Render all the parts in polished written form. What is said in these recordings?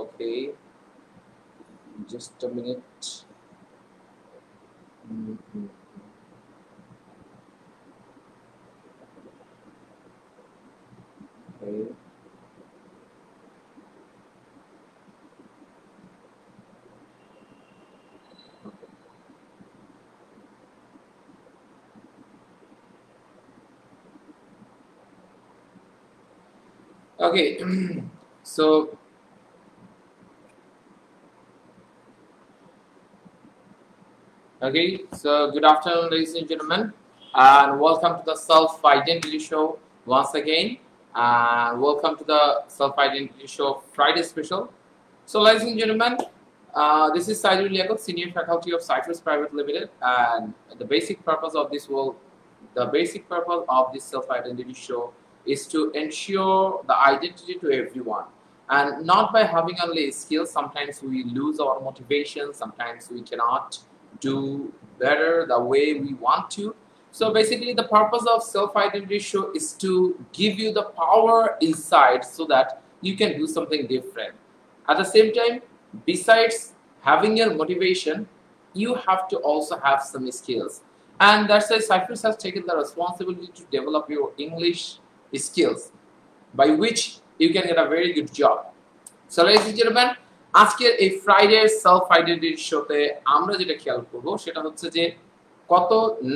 Okay, just a minute. Okay. Okay, so good afternoon, ladies and gentlemen, and welcome to the Self Identity Show once again. And welcome to the Self Identity Show Friday special. So, ladies and gentlemen, this is Saidul Liakot, Senior Faculty of Cyprus Private Limited, and the basic purpose of this Self Identity Show is to ensure the identity to everyone. And not by having only skills, sometimes we lose our motivation, sometimes we cannot do better the way we want to. So basically the purpose of self-identity show is to give you the power inside so that you can do something different. At the same time, besides having your motivation, you have to also have some skills. And that's why Cyprus has taken the responsibility to develop your English skills, by which you can get a very good job. So ladies and gentlemen, আজকের এই Friday self identity শোতে আমরা যেটা খেয়াল করব সেটা হচ্ছে যে কত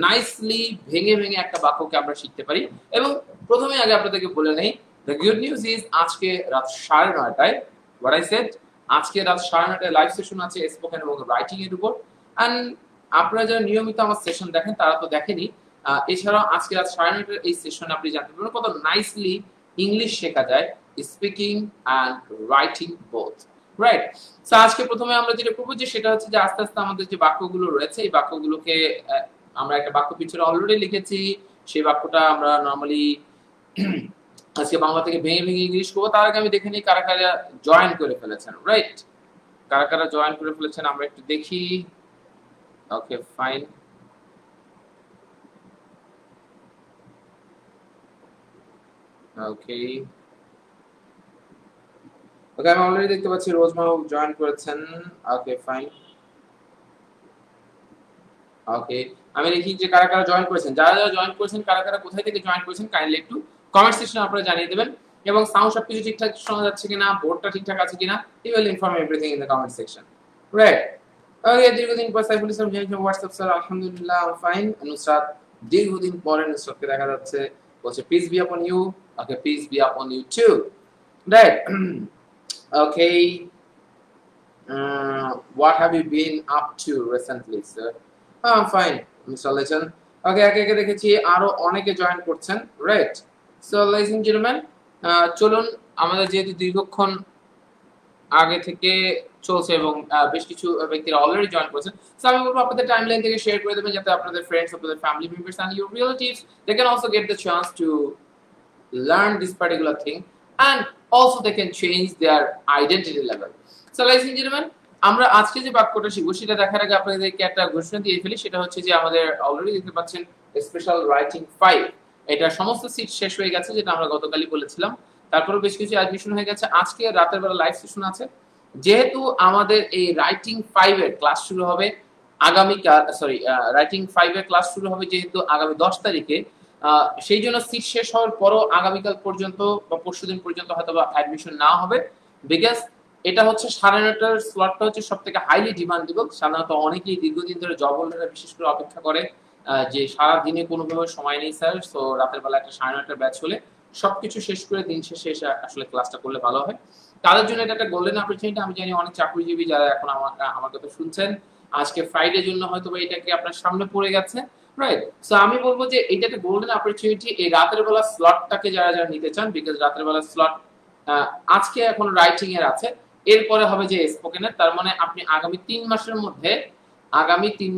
নাইসলি ভেঙে ভেঙে একটা বাক্যকে আমরা শিখতে পারি। এবং প্রথমে আগে আপনাদেরকে বলে নেই, দ্য গুড নিউজ ইজ আজকে রাত 9:30টায় হোয়াট আই সেড, আজকে রাত 9:30টায় লাইভ সেশন আছে স্পোকেন এবং রাইটিং এর উপর। এন্ড আপনারা যারা নিয়মিত আমার সেশন দেখেন তারা তো দেখেনি, এছাড়াও আজকে রাত 9:30টার এই সেশনে আপনি জানতে পারবেন কত নাইসলি ইংলিশ শেখা যায়, speaking and writing both. Right. So আজকে প্রথমে আমরা যেটা করব যে সেটা হচ্ছে যে আস্তে আস্তে আমাদের যে বাক্যগুলো রয়েছে এই বাক্যগুলোকে আমরা একটা বাক্য পিছনে অলরেডি লিখেছি, সেই বাক্যটা আমরা নরমালি আজকে বাংলা থেকে ভেঙে ভেঙে ইংলিশ করব। তার আগে আমি দেখে নিই কারা কারা জয়েন করে ফেলেছেন। রাইট, কারা কারা জয়েন করে ফেলেছেন আমরা একটু দেখি। ওকে ফাইন, ওকে ওকে আমি অলরেডি দেখতে পাচ্ছি রোজমা জয়েন করেছেন। ওকে ফাইন, ওকে আমি দেখি যে কারা কারা জয়েন করেছেন। যারা যারা জয়েন করেছেন, কারা কারা কোথায় থেকে জয়েন করেছেন কাইন্ডলি একটু কমেন্ট সেকশনে আপনারা জানিয়ে দেবেন। এবং সাউন্ড সবকিছু ঠিকঠাক শোনা যাচ্ছে কিনা, বোর্ডটা ঠিকঠাক আছে কিনা, you will inform everything in the comment section. Right. Okay, দীর্ঘদিন পর Saiful Islam join WhatsApp sir, আলহামদুলিল্লাহ আই এম ফাইন। নুসরাত, দীর্ঘদিন পরে নুসরাতকে দেখা যাচ্ছে, বলছে পিস বি আপন ইউ। ওকে, peace be upon you too. Right. Okay, what have you been up to recently, sir? Oh, I'm fine, Mr. Legend. Okay, একে দেখেছি আরো অনেকে জয়েন করছেন। Right. So ladies and gentlemen, চলুন আমাদের যেহেতু দীর্ঘক্ষণ আগে থেকে চলছে এবং বেশ কিছু ব্যক্তিরা অলরেডি জয়েন করেছেন, সো আমি বলবো আপনাদের টাইমলাইন থেকে শেয়ার করে দেবেন যাতে আপনাদের ফ্রেন্ডস, আপনাদের family members and your relatives they can also get the chance to learn this particular thing and also they can change their identity level. So ladies and gentlemen, আমরা আজকে যে বাক্যটা শিখব সেটা দেখার আগে আপনাদেরকে একটা ঘোষণা দিয়ে ফেলি। সেটা হচ্ছে যে আমাদের অলরেডি দেখতে পাচ্ছেন স্পেশাল রাইটিং 5, এটা সমস্ত সিট শেষ হয়ে গেছে যেটা আমরা গতকালই বলেছিলাম। তারপরে বেশ কিছু অ্যাডমিশন হয়ে গেছে। আজকে রাতের বেলা লাইভ সেশন আছে। যেহেতু আমাদের এই রাইটিং 5 এর ক্লাস শুরু হবে আগামীকাল, রাইটিং 5 এর ক্লাস শুরু হবে যেহেতু আগামী 10 তারিখে, সেই জন্য সিট শেষ হওয়ার পরও আগামীকাল পর্যন্ত বা পরশুদিন পর্যন্ত হয়তো বা অ্যাডমিশন না হবে, বিকজ এটা হচ্ছে 9:30টার স্লটটা হচ্ছে সবথেকে হাইলি ডিমান্ডেবল। সাধারণত অনেকেই দীর্ঘদিন ধরে জব হোল্ডাররা বিশেষ করে অপেক্ষা করে যে সারা দিনে কোনোভাবে সময় নেই স্যার, সো রাতের বেলা একটা 9:30টার ব্যাচ হলে সবকিছু শেষ করে দিন শেষে এসে আসলে ক্লাসটা করলে ভালো হয়। তাদের জন্য এটা একটা গোল্ডেন অপরচুনিটি। আমি জানি অনেক চাকরিজীবী যারা এখন আমার কথা শুনছেন, আজকে ফ্রাইডের জন্য হয়তো বা এটাকে আপনার সামনে পড়ে গেছে। রাইট। সো আমি বলবো যে এটা একটা গোল্ডেন অপরচুনিটি এই রাতের বেলা স্লটটাকে যারা যারা নিতে চান, বিকজ রাতের বেলা স্লট আজকে এখন রাইটিং এর আছে, এরপরে হবে যে স্পোকেনের। তার মানে আপনি আগামী 3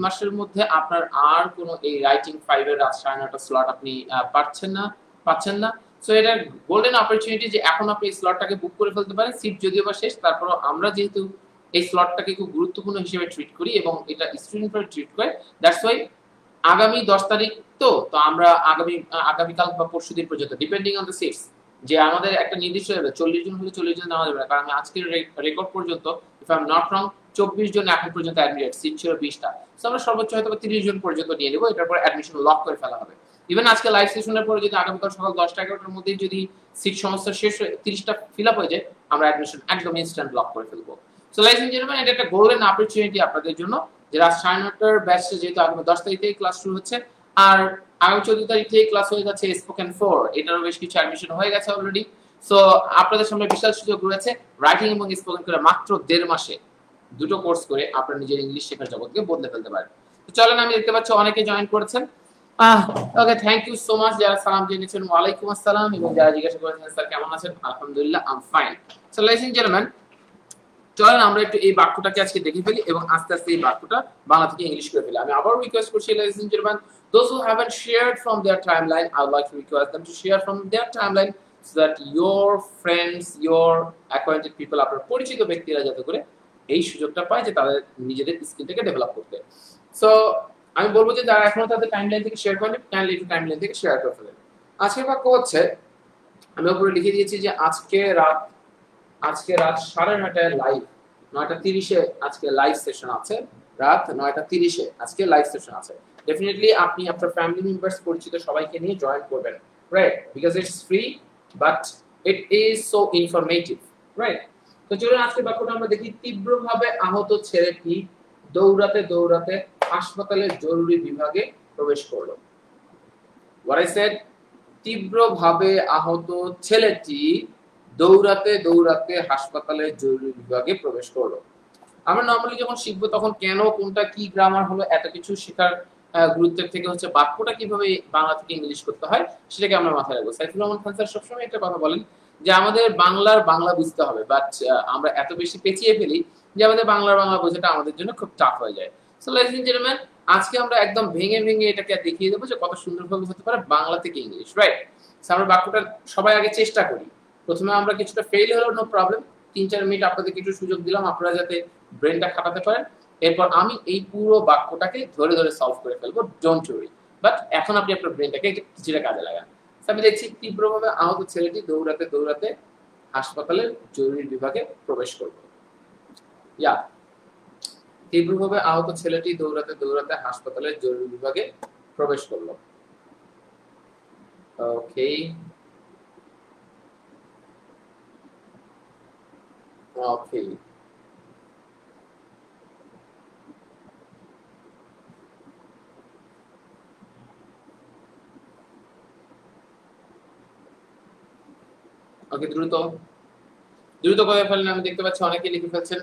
মাসের মধ্যে আপনার আর কোনো এই রাইটিং 5 এর রাত 9:30 স্লট আপনি পাচ্ছেন না। সো এটা গোল্ডেন অপরচুনিটি যে এখন আপনি এই স্লটটাকে বুক করে ফেলতে পারেন। সিট যদিও বা শেষ, তারপর আমরা যেহেতু এই স্লটটাকে খুব গুরুত্বপূর্ণ হিসেবে ট্রিট করি এবং এটা স্টুডেন্ট করে ট্রিট করে, দ্যাটস ওয়াই আগামী 10 তারিখ তো আমরা আগামীকাল বা পরশুদিন পর্যন্ত ডিপেন্ডিং অন দ্য সিটস যে আমাদের একটা নির্দিষ্ট 40 জন হলে 40 জন নেওয়া যাবে না, কারণ আমি আজকের রেকর্ড পর্যন্ত if I am not wrong 24 জন এখন পর্যন্ত অ্যাডমিটেড, সিট ছিল 20টা। সো আমরা সর্বোচ্চ হয়তো 30 জন পর্যন্ত নিয়ে নেব, এটার পর অ্যাডমিশন লক করে ফেলা হবে। ইভেন আজকে লাইভ সেশনের পরে যদি আগামীকাল সকাল 10টা 11টার মধ্যে যদি সিট সমস্যা শেষ হয়ে 30টা ফিল আপ হয়ে যায়, আমরা অ্যাডমিশন একদম ইনস্ট্যান্ট লক করে ফেলবো। সো লাইফ ইঞ্জিনিয়ারিং এটা একটা গোল্ডেন অপরচুনিটি আপনাদের জন্য, যে রাত 9:30টার ব্যাচে যেহেতু আগামী 10 তারিখ থেকে ক্লাস শুরু হচ্ছে, আর আগামী 14 তারিখ থেকে ক্লাস হয়ে যাচ্ছে স্পোকেন 4, এটারও বেশ কিছু অ্যাডমিশন হয়ে গেছে অলরেডি। সো আপনাদের সামনে বিশাল সুযোগ রয়েছে রাইটিং এবং স্পোকেন করে মাত্র 1.5 মাসে দুটো কোর্স করে আপনার নিজের ইংলিশ শেখার জগৎকে বদলে ফেলতে পারেন। তো চলেন, আমি দেখতে পাচ্ছি অনেকে জয়েন করেছেন। ওকে, থ্যাংক ইউ সো মাচ যারা সালাম জেনেছেন, ওয়ালাইকুম আসসালাম, এবং যারা জিজ্ঞাসা করেছেন স্যার কেমন আছেন, আলহামদুলিল্লাহ I am fine. So ladies and gentleman, চলেন আমরা একটু এই বাক্যটাকে আজকে দেখে ফেলি এবং আস্তে আস্তে এই বাক্যটা বাংলা থেকে ইংলিশ করে ফেলি। আমি আবার রিকোয়েস্ট করছি ladies and gentleman, those who haven't shared from their timeline, I would like to request them to share from their timeline so that your friends, your acquainted people, আপনার পরিচিত ব্যক্তিরা যাতে করে এই সুযোগটা পায় যে তাদের নিজেদের স্কিলটাকে ডেভেলপ করতে। সো আমি বলবো যে যারা এখনো তাদের টাইমলাইন থেকে শেয়ার করেন, কাইন্ডলি একটু টাইমলাইন থেকে শেয়ার করে ফেলেন। আজকের বাক্য হচ্ছে, আমি উপরে লিখে দিয়েছি যে আজকে রাত 9:30টায় লাইভ, 9:30-এ আজকে লাইভ সেশন আছে, রাত 9:30-এ আজকে লাইভ সেশন আছে। ডেফিনেটলি আপনি আপনার ফ্যামিলি মেম্বারস পরিচিত সবাইকে নিয়ে জয়েন করবেন, right? Because it's free but it is so informative, right? তো চলুন আজকের বাক্যটা আমরা দেখি। তীব্রভাবে আহত ছেলেটি দৌড়াতে দৌড়াতে হাসপাতালের জরুরি বিভাগে প্রবেশ করলো। What I said, তীব্রভাবে আহত ছেলেটি দৌড়াতে দৌড়াতে হাসপাতালের জরুরি বিভাগে প্রবেশ করলো। আমরা নরমালি যখন শিখবো তখন কেন, কোনটা, কি, গ্রামার হলো, এত কিছু শেখার গুরুত্বের থেকে হচ্ছে বাক্যটা কিভাবে বাংলা থেকে ইংলিশ করতে হয় সেটাকে আমরা মাথায় রাখবো। সাইফুর রহমান খান স্যার সবসময় একটা কথা বলেন যে আমাদের বাংলা বুঝতে হবে, বাট আমরা এত বেশি পেঁচিয়ে ফেলি যে আমাদের বাংলা বোঝাটা আমাদের জন্য খুব টাফ হয়ে যায়। সো লেডিস এন্ড জেন্টলম্যান, আজকে আমরা একদম ভেঙে ভেঙে এটাকে দেখিয়ে দেবো যে কত সুন্দরভাবে হতে পারে বাংলা থেকে ইংলিশ, রাইট? আমরা বাক্যটা সবাই আগে চেষ্টা করি। প্রথমে আমরা কিছুটা ফেল হলো, নো প্রবলেম, 3-4 মিনিট আপনাদেরকে একটু সুযোগ দিলাম আপনারা যাতে ব্রেনটা খাটাতে পারেন। এরপর আমি এই পুরো বাক্যটাকে ধরে ধরে সলভ করে ফেলবো, ডোন্ট ওয়ারি। বাট এখন আপনি আপনার ব্রেনটাকে কিছুটা কাজে লাগান। আমি দেখছি তীব্রভাবে আহত ছেলেটি দৌড়াতে দৌড়াতে হাসপাতালের জরুরি বিভাগে প্রবেশ করলো। ইয়া, তীব্রভাবে আহত ছেলেটি দৌড়াতে দৌড়াতে হাসপাতালের জরুরি বিভাগে প্রবেশ করলো। ওকে, ওকে, ওকে, দ্রুত করে ফেলেন। আমি দেখতে পাচ্ছি অনেকে লিখে ফেলছেন।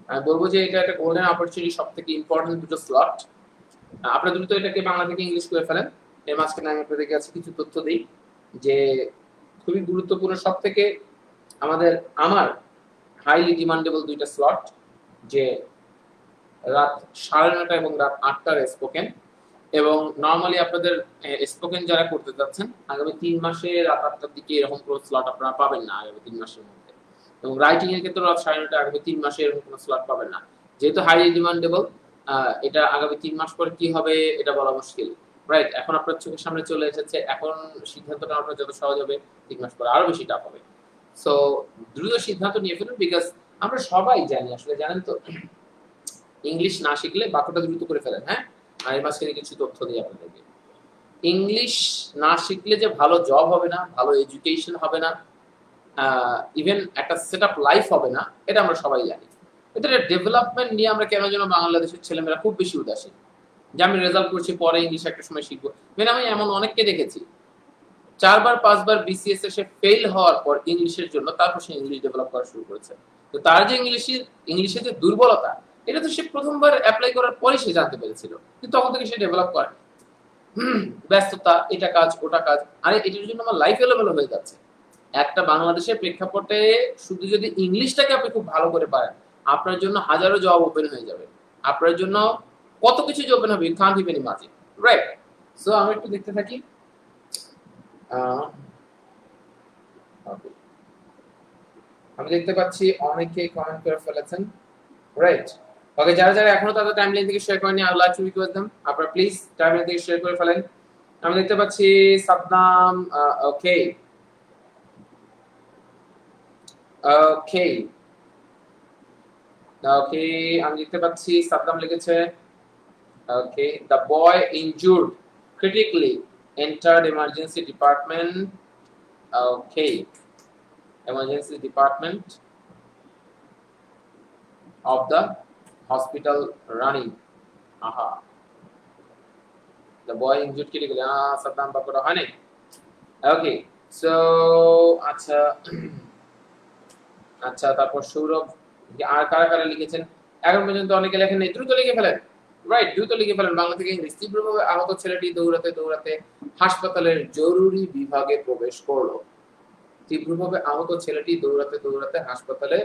আমি বলবো যে এটা একটা গোল্ডেন অপরচুনিটি, সব থেকে ইম্পর্টেন্ট দুটো স্লট। আপনারা দ্রুত এটাকে বাংলা থেকে ইংলিশ করে ফেলেন। এর মাঝখানে আমি আপনাদের কাছে কিছু তথ্য দিই যে খুবই গুরুত্বপূর্ণ, সব থেকে আমার হাইলি ডিমান্ডেবল দুইটা স্লট, যে রাত 9:30 এবং রাত 8টার স্পোকেন। এবং নর্মালি আপনাদের স্পোকেন যারা করতে যাচ্ছেন আগামী 3 মাসে রাত 8টার দিকে এরকম কোনো স্লট আপনারা পাবেন না আগামী 3 মাসের মধ্যে। এবং রাইটিং এর ক্ষেত্রে রাত 9:30 আগামী 3 মাসে এরকম কোনো স্লট পাবেন না, যেহেতু হাইলি ডিমান্ডেবল। এটা আগামী 3 মাস পরে কি হবে এটা বলা মুশকিল, রাইট? এখন আপনার চোখের সামনে চলে এসেছে, এখন সিদ্ধান্ত নেওয়াটা যত সহজ হবে 3 মাস পরে আরো বেশি টাফ হবে। সো দ্রুত সিদ্ধান্ত নিয়ে ফেলুন, বিকজ আমরা সবাই জানি, আসলে জানেন তো, ইংলিশ না শিখলে বাক্যটা দ্রুত করে ফেলেন। হ্যাঁ, আর এর মাঝখানে কিছু তথ্য দিই আপনাদেরকে। ইংলিশ না শিখলে যে ভালো জব হবে না, ভালো এডুকেশন হবে না, ইভেন একটা সেট আপ লাইফ হবে না, এটা আমরা সবাই জানি। এটা ডেভেলপমেন্ট নিয়ে আমরা কেন যেন বাংলাদেশের ছেলেমেয়েরা খুব বেশি উদাসীন, যে আমি রেজাল্ট করছি পরে ইংলিশ একটা সময় শিখবো। আমি এমন অনেককে দেখেছি 4বার 5বার বিসিএস এ ফেল হওয়ার পর ইংলিশের জন্য তারপর সে ইংলিশ ডেভেলপ করা শুরু করেছে। তো তার যে ইংলিশে যে দুর্বলতা, এটা তো সে প্রথমবার অ্যাপ্লাই করার পরে সে জানতে পেরেছিল, কিন্তু তখন থেকে সে ডেভেলপ করে। ব্যস্ততা, এটা কাজ ওটা কাজ, আরে এটার জন্য আমার লাইফ এলোমেলো হয়ে যাচ্ছে। একটা বাংলাদেশের প্রেক্ষাপটে শুধু যদি ইংলিশটাকে আপনি খুব ভালো করে পারেন, আপনার জন্য হাজারো জব ওপেন হয়ে যাবে, আপনার জন্য কত কিছু যে ওপেন হবে, Kant even imagine, right? So আমি একটু দেখতে থাকি। আমি দেখতে পাচ্ছি অনেকে কমেন্ট করে ফেলেছেন, রাইট? ওকে, যারা যারা এখনো তাদের টাইমলাইন থেকে শেয়ার করেনি, I like to request them আপনারা প্লিজ টাইমলাইন থেকে শেয়ার করে ফেলেন। আমি দেখতে পাচ্ছি সাদ্দাম, ওকে, ওকে ওকে আমি দেখতে পাচ্ছি সাদ্দাম লিখেছে okay the boy injured critically entered emergency department okay emergency department of the hospital running aha the boy injured critically Saddam বাক্যটা হয় নাই ওকে সো আচ্ছা আচ্ছা তারপর সৌরভ আর কারা কারা লিখেছেন এখন পর্যন্ত অনেকে লেখেন নেই দ্রুত লিখে ফেলেন রাইট দ্রুত লিখে ফেলেন বাংলা থেকে ইংলিশ তীব্রভাবে আহত ছেলেটি দৌড়াতে দৌড়াতে হাসপাতালের জরুরি বিভাগে প্রবেশ করলো তীব্রভাবে আহত ছেলেটি দৌড়াতে দৌড়াতে হাসপাতালে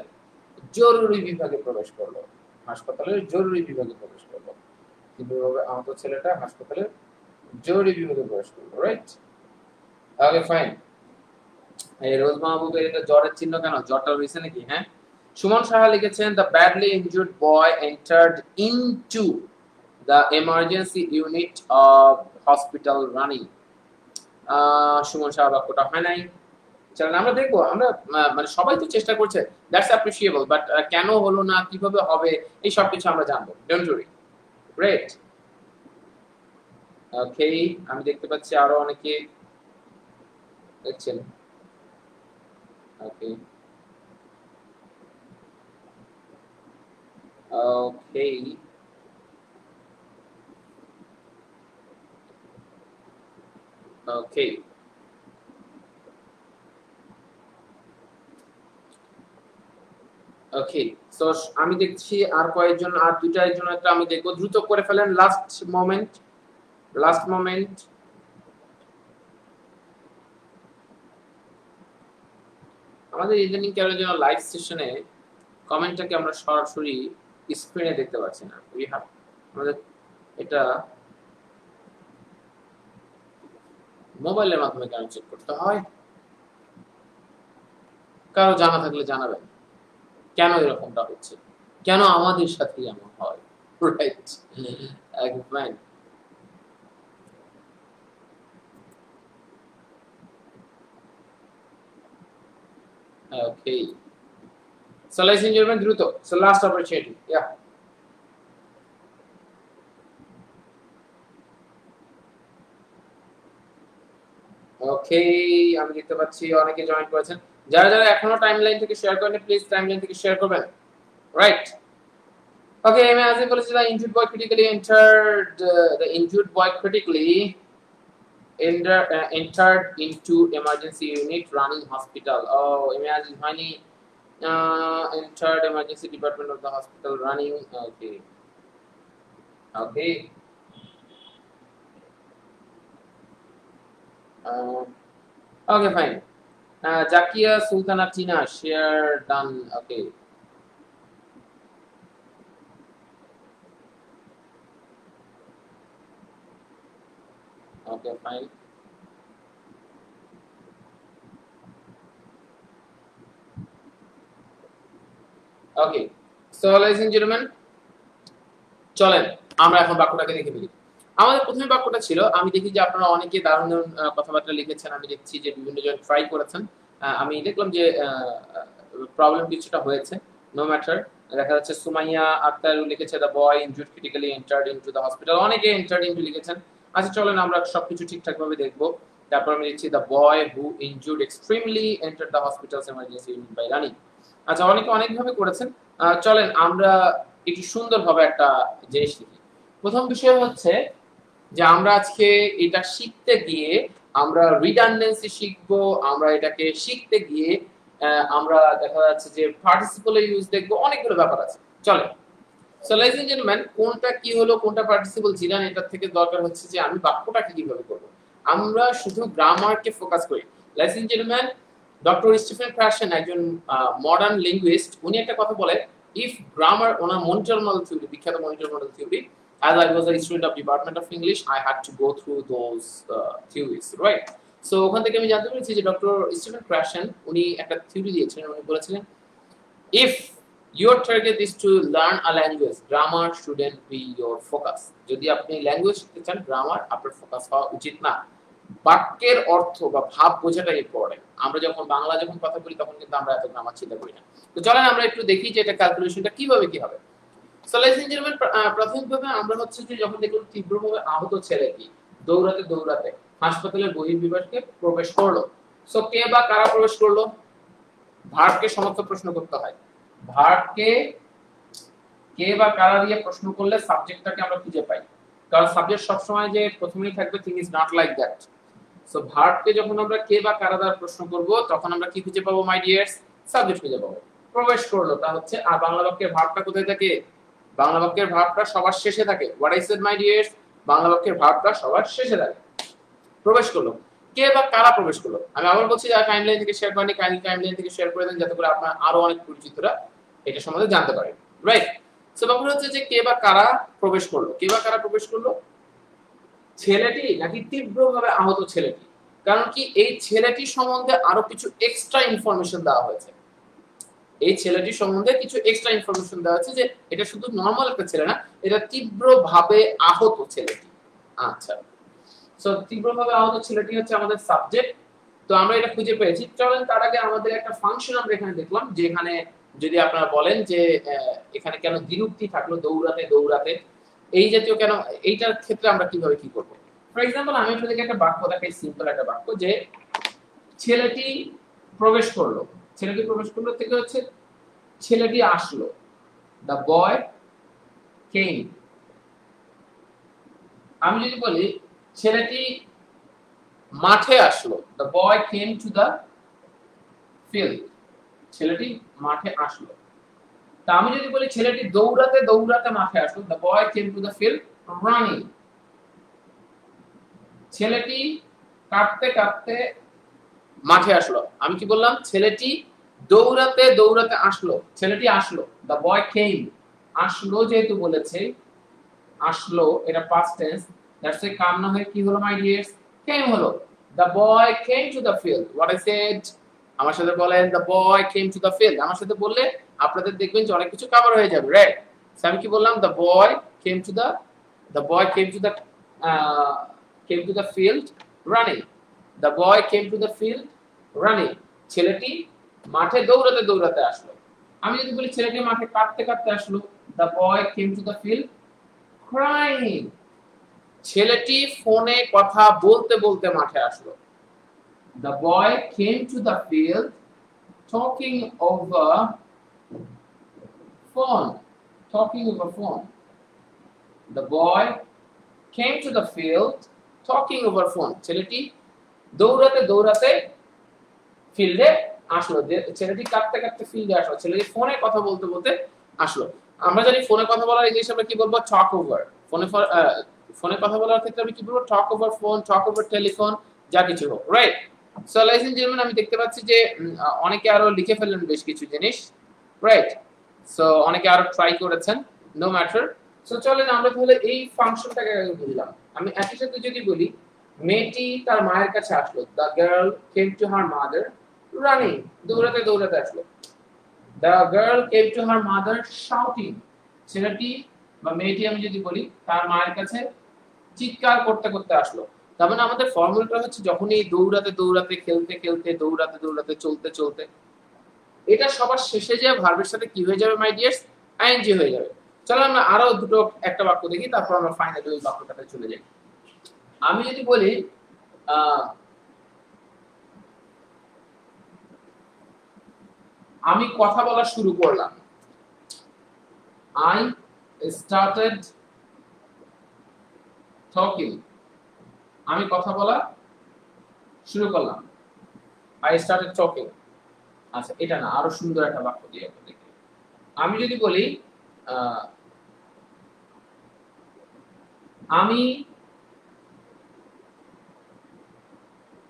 জরুরি বিভাগে প্রবেশ করলো হাসপাতালের জরুরি বিভাগে প্রবেশ করলো তীব্রভাবে আহত ছেলেটা হাসপাতালের জরুরি বিভাগে প্রবেশ করলো রাইট ওকে ফাইন এই রোজ মাহবুবের এটা জ্বরের চিহ্ন কেন জ্বরটা হইছে নাকি হ্যাঁ সুমন সাহা লিখেছেন the badly injured boy entered into the emergency unit of hospital running Suman Saha বাক্যটা হয় নাই চলেন আমরা দেখবো আমরা মানে সবাই তো চেষ্টা করছে দ্যাটস অ্যাপ্রিশিয়েবল বাট কেন হলো না কিভাবে হবে এই সব কিছু আমরা জানবো ডোন্ট ওয়ারি গ্রেট ওকে আমি দেখতে পাচ্ছি আরো অনেকে দেখছেন ওকে okay okay ওকে সো আমি দেখছি আর কয়েকজন আর দুটার জন্য একটা আমি দেখব দ্রুত করে ফেলেন লাস্ট মোমেন্ট আমাদের ইদানিং কেন যেন লাইভ সেশনে কমেন্টটাকে আমরা সরাসরি স্ক্রিনে দেখতে পাচ্ছি না উই হ্যাভ আমাদের এটা মোবাইলের মাধ্যমে কেন চেক করতে হয় কারো জানা থাকলে জানাবেন কেন এরকমটা হচ্ছে কেন আমাদের সাথে এমন হয় right fine okay so ladies and gentlemen দ্রুত so last opportunity yeah ওকে আমি দেখতে পাচ্ছি অনেকে জয়েন করেছেন যারা যারা এখনো টাইমলাইন থেকে শেয়ার করেন প্লিজ টাইমলাইন থেকে শেয়ার করবেন রাইট ওকে আমি আজকে বলেছি the injured boy critically entered the injured boy critically entered into emergency unit running hospital oh imagine honey entered emergency department of the hospital running okay okay okay fine Jakia Sultana Tina share done okay okay fine okay so ladies and gentlemen চলেন আমরা এখন বাক্যটাকে দেখে ফেলি আমাদের প্রথমে বাক্যটা ছিল আমি দেখি যে আপনারা অনেকে দারুণ দারুণ কথাবার্তা লিখেছেন আমি দেখছি যে বিভিন্ন জন ট্রাই করেছেন আমি দেখলাম যে প্রবলেম কিছুটা হয়েছে নো ম্যাটার দেখা যাচ্ছে সুমাইয়া আক্তার লিখেছে the boy injured critically entered into the hospital অনেকে এন্টার্ড ইনটু লিখেছেন আচ্ছা চলেন আমরা সবকিছু ঠিকঠাক ভাবে দেখব তারপর আমি লিখছি the boy who injured extremely entered the hospitals emergency unit by running আচ্ছা অনেকে অনেক ভাবে করেছেন চলেন আমরা একটু সুন্দরভাবে একটা জিনিস লিখি প্রথম বিষয় হচ্ছে যে আমরা আজকে এটা শিখতে গিয়ে আমরা রিডান্ডেন্সি শিখবো আমরা এটাকে শিখতে গিয়ে আমরা দেখা যাচ্ছে যে পার্টিসিপলের ইউজ দেখবো অনেকগুলো ব্যাপার আছে চলে সো লেডিস এন্ড জেন্টলম্যান কোনটা কি হলো কোনটা পার্টিসিপল জিরান এটার থেকে দরকার হচ্ছে যে আমি বাক্যটাকে কিভাবে করব আমরা শুধু গ্রামারকে ফোকাস করি ladies and gentleman doctor Stephen Krashen একজন মডার্ন লিঙ্গুইস্ট উনি একটা কথা বলে ইফ গ্রামার ওনার মনিটর মডেল থিওরি বিখ্যাত monitor model theory as I was a student of Department of English I had to go through those theories right so ওখান থেকে আমি জানতে পেরেছি যে ডক্টর স্টিফেন ক্রাশন উনি একটা থিওরি দিয়েছিলেন উনি বলেছিলেন if your target is to learn a language grammar shouldn't be your focus যদি আপনি ল্যাঙ্গুয়েজ শিখতে চান গ্রামার আপনার ফোকাস হওয়া উচিত না বাক্যের অর্থ বা ভাব বোঝাটা ইম্পর্টেন্ট। আমরা যখন বাংলা যখন কথা বলি তখন কিন্তু আমরা এত গ্রামার চিন্তা করি না। তো চলেন আমরা একটু দেখি যে এটা ক্যালকুলেশনটা কিভাবে কি হবে। সো লেডিস এন্ড জেন্টলম্যান, প্রাথমিকভাবে আমরা হচ্ছে যে যখন দেখলাম তীব্রভাবে আহত ছেলেটি দৌড়াতে দৌড়াতে হাসপাতালের বহির্বিভাগে প্রবেশ করলো। সো কে বা কারা প্রবেশ করলো? ভার্বকে সমস্ত প্রশ্ন করতে হয়। ভার্বকে কে বা কারা দিয়ে প্রশ্ন করলে সাবজেক্টটাকে আমরা খুঁজে পাই, কারণ সাবজেক্ট সবসময় যে প্রথমেই থাকবে thing is not like that. So ভার্বকে যখন আমরা কে বা কারা দ্বারা প্রশ্ন করব তখন আমরা কি খুঁজে পাবো মাই ডিয়ার্স? সাবজেক্ট খুঁজে পাবো। প্রবেশ করলো তা হচ্ছে, আর বাংলা বাক্যের ভার্বটা কোথায় থাকে? বাংলা বাক্যের ভার্বটা সবার শেষে থাকে। What I said my dears? Bangla বাক্যের ভার্বটা সবার শেষে থাকে। প্রবেশ করলো, কে বা কারা প্রবেশ করলো? আমি আবার বলছি, যারা টাইমলাইন থেকে শেয়ার করেনি কাইন্ডলি টাইমলাইন থেকে শেয়ার করে দেন, যাতে করে আপনার আরো অনেক পরিচিতরা এটা সম্বন্ধে জানতে পারে। রাইট? সো ব্যাপার হচ্ছে যে কে বা কারা প্রবেশ করলো। কে বা কারা প্রবেশ করলো? ছেলেটি নাকি তীব্রভাবে আহত ছেলেটি? কারণ কি এই ছেলেটি সম্বন্ধে আরো কিছু এক্সট্রা ইনফরমেশন দেওয়া হয়েছে। এই ছেলেটি সম্বন্ধে কিছু এক্সট্রা ইনফরমেশন দেওয়া হয়েছে যে এটা শুধু নরমাল একটা ছেলে না, এটা তীব্রভাবে আহত ছেলেটি। আচ্ছা, সো তীব্রভাবে আহত ছেলেটি হচ্ছে আমাদের সাবজেক্ট। তো আমরা এটা খুঁজে পেয়েছি। চলেন তার আগে আমাদের একটা ফাংশন আমরা এখানে দেখলাম, যে এখানে যদি আপনারা বলেন যে এখানে কেন দ্বিরুক্তি থাকলো দৌড়াতে দৌড়াতে, এই জাতীয় কেন, এইটার ক্ষেত্রে আমরা কিভাবে কি করব। ফর এক্সাম্পল আমি আপনাদেরকে একটা বাক্য দেখাই, সিম্পল একটা বাক্য, যে ছেলেটি প্রবেশ করলো। ছেলেটি প্রবেশ করলো থেকে হচ্ছে ছেলেটি আসলো। দ্য বয় কেম। আমি যদি বলি ছেলেটি মাঠে আসলো, the boy came to the field. ছেলেটি মাঠে আসলো। তা আমি যদি বলি ছেলেটি দৌড়াতে দৌড়াতে মাঠে আসলো, the boy came to the field running. ছেলেটি কাঁদতে কাঁদতে মাঠে আসলো। আমি কি বললাম? ছেলেটি দৌড়াতে দৌড়াতে আসলো। ছেলেটি আসলো, দ্য বয় কেম। আসলো যেহেতু বলেছে, আসলো এটা পাস্ট টেন্স, দ্যাটস এ কাম না হয়ে কি হলো মাই ডিয়ার্স? কেম হলো। The boy came to the field. What I said? আমার সাথে বলেন, the boy came to the field. আমার সাথে বললে আপনাদের দেখবেন যে অনেক কিছু কভার হয়ে যাবে, রাইট? সো আমি কি বললাম? The boy came to the boy came to the came to the field running. The boy came to the field running. ছেলেটি মাঠে দৌড়াতে দৌড়াতে আসলো। আমি যদি বলি ছেলেটি মাঠে কাঁদতে কাঁদতে আসলো, the boy came to the field crying. ছেলেটি ফোনে কথা বলতে বলতে মাঠে আসলো। The boy came to the field talking over phone. Talking over phone. The boy came to the field talking over phone. ছেলেটি দৌড়াতে দৌড়াতে ফিল্ডে আসলো। ছেলেটি কাঁদতে কাঁদতে ফিল্ডে আসলো। ছেলেটি ফোনে কথা বলতে বলতে আসলো। আমরা জানি ফোনে কথা বলার ইংলিশে আমরা কি বলবো? টক ওভার। ফোনে কথা বলার ক্ষেত্রে আমি কি বলবো? টক ওভার ফোন, টক ওভার টেলিফোন, যা কিছু হোক, রাইট? সো লadies and gentlemen, আমি দেখতে পাচ্ছি যে অনেকে আরো লিখে ফেললেন বেশ কিছু জিনিস, রাইট? সো অনেকে আরো ট্রাই করেছেন, নো ম্যাটার। সো চলেন আমরা তাহলে এই ফাংশনটাকে আগে বুঝলাম। আমি একই সাথে যদি বলি মেয়েটি তার মায়ের কাছে আসলো, the girl came to her mother running. দৌড়াতে দৌড়াতে আসলো। The girl came to her mother shouting. ছেলেটি বা মেয়েটি আমি যদি বলি তার মায়ের কাছে চিৎকার করতে করতে আসলো। তার মানে আমাদের ফর্মুলাটা হচ্ছে যখনই দৌড়াতে দৌড়াতে, খেলতে খেলতে, দৌড়াতে দৌড়াতে, চলতে চলতে, এটা সবার শেষে যে ভার্বের সাথে কি হয়ে যাবে মাই ডিয়ার্স? আইএনজি হয়ে যাবে। চলো আমরা আরো একটা বাক্য দেখি, তারপর আমরা ফাইনালি ওই বাক্যটাতে চলে যাই। আমি যদি বলি আমি কথা বলা শুরু করলাম, I started talking. আমি কথা বলা শুরু করলাম, I started talking. আচ্ছা, এটা না, আরো সুন্দর একটা বাক্য দিয়ে দেখি। আমি যদি বলি আমি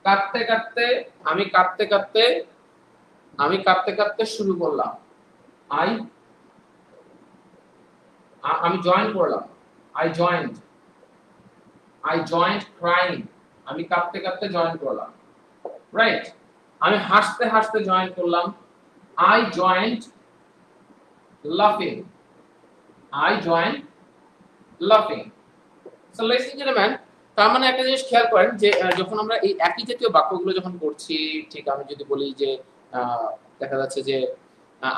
কাঁদতে কাঁদতে, আমি কাঁদতে কাঁদতে, আমি কাঁদতে কাঁদতে শুরু করলাম, আমি জয়েন করলাম, I joined crying. আমি কাঁদতে কাঁদতে জয়েন করলাম, রাইট? আমি হাসতে হাসতে জয়েন করলাম, I joined laughing. So ladies and gentlemen, তার মানে একটা জিনিস খেয়াল করেন যে যখন আমরা এই একই জাতীয় বাক্যগুলো যখন করছি, ঠিক আমি যদি বলি যে দেখা যাচ্ছে যে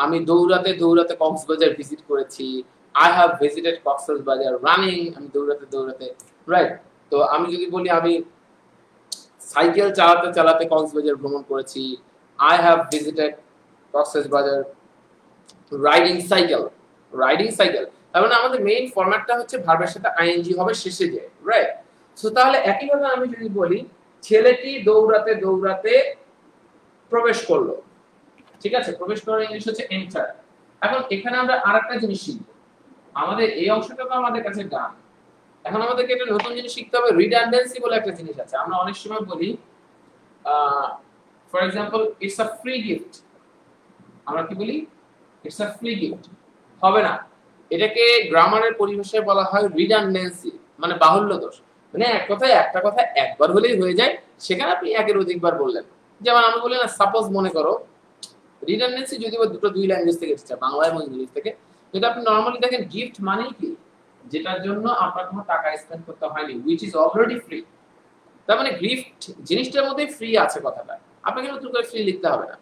আমি দৌড়াতে দৌড়াতে কক্সবাজার ভিজিট করেছি, I have visited Cox's Bazar running, আমি দৌড়াতে দৌড়াতে, রাইট? তো আমি যদি বলি আমি সাইকেল চালাতে চালাতে কক্সবাজার ভ্রমণ করেছি, I have visited Cox's Bazar riding cycle, riding cycle. তার মানে আমাদের মেইন ফরম্যাটটা হচ্ছে ভার্বের সাথে আইএনজি হবে শেষে যে, রাইট? সো তাহলে একইভাবে আমি যদি বলি ছেলেটি দৌড়াতে দৌড়াতে প্রবেশ করলো, ঠিক আছে? প্রবেশ করার ইংলিশ হচ্ছে এন্টার। এখন এখানে আমরা আরেকটা জিনিস শিখব, আমাদের এই অংশটা তো আমাদের কাছে ডান, এখন আমাদেরকে একটা নতুন জিনিস শিখতে হবে, রিডান্ডেন্সি বলে একটা জিনিস আছে। আমরা অনেক সময় বলি for example it's a free gift, আমরা কি বলি? ইটস আ ফ্রি গিফট, হবে না, এটাকে গ্রামারের পরিভাষায় বলা হয় রিডান্ডেন্সি, মানে বাহুল্য দোষ। মানে এক কথায় একটা কথা একবার হলেই হয়ে যায়, সেখানে আপনি একের অধিকবার বললেন। যেমন আমি বলি না, সাপোজ মনে করো, রিডান্ডেন্সি যদিও দুটো দুই ল্যাঙ্গুয়েজ থেকে এসেছে, বাংলা এবং ইংলিশ থেকে, কিন্তু আপনি নরমালি দেখেন গিফট মানেই কি? যেটার জন্য আপনার কোনো টাকা স্পেন্ড করতে হয়নি, which is already free। তার মানে গিফট জিনিসটার মধ্যে ফ্রি আছে কথাটা, আপনাকে নতুন করে ফ্রি লিখতে হবে না,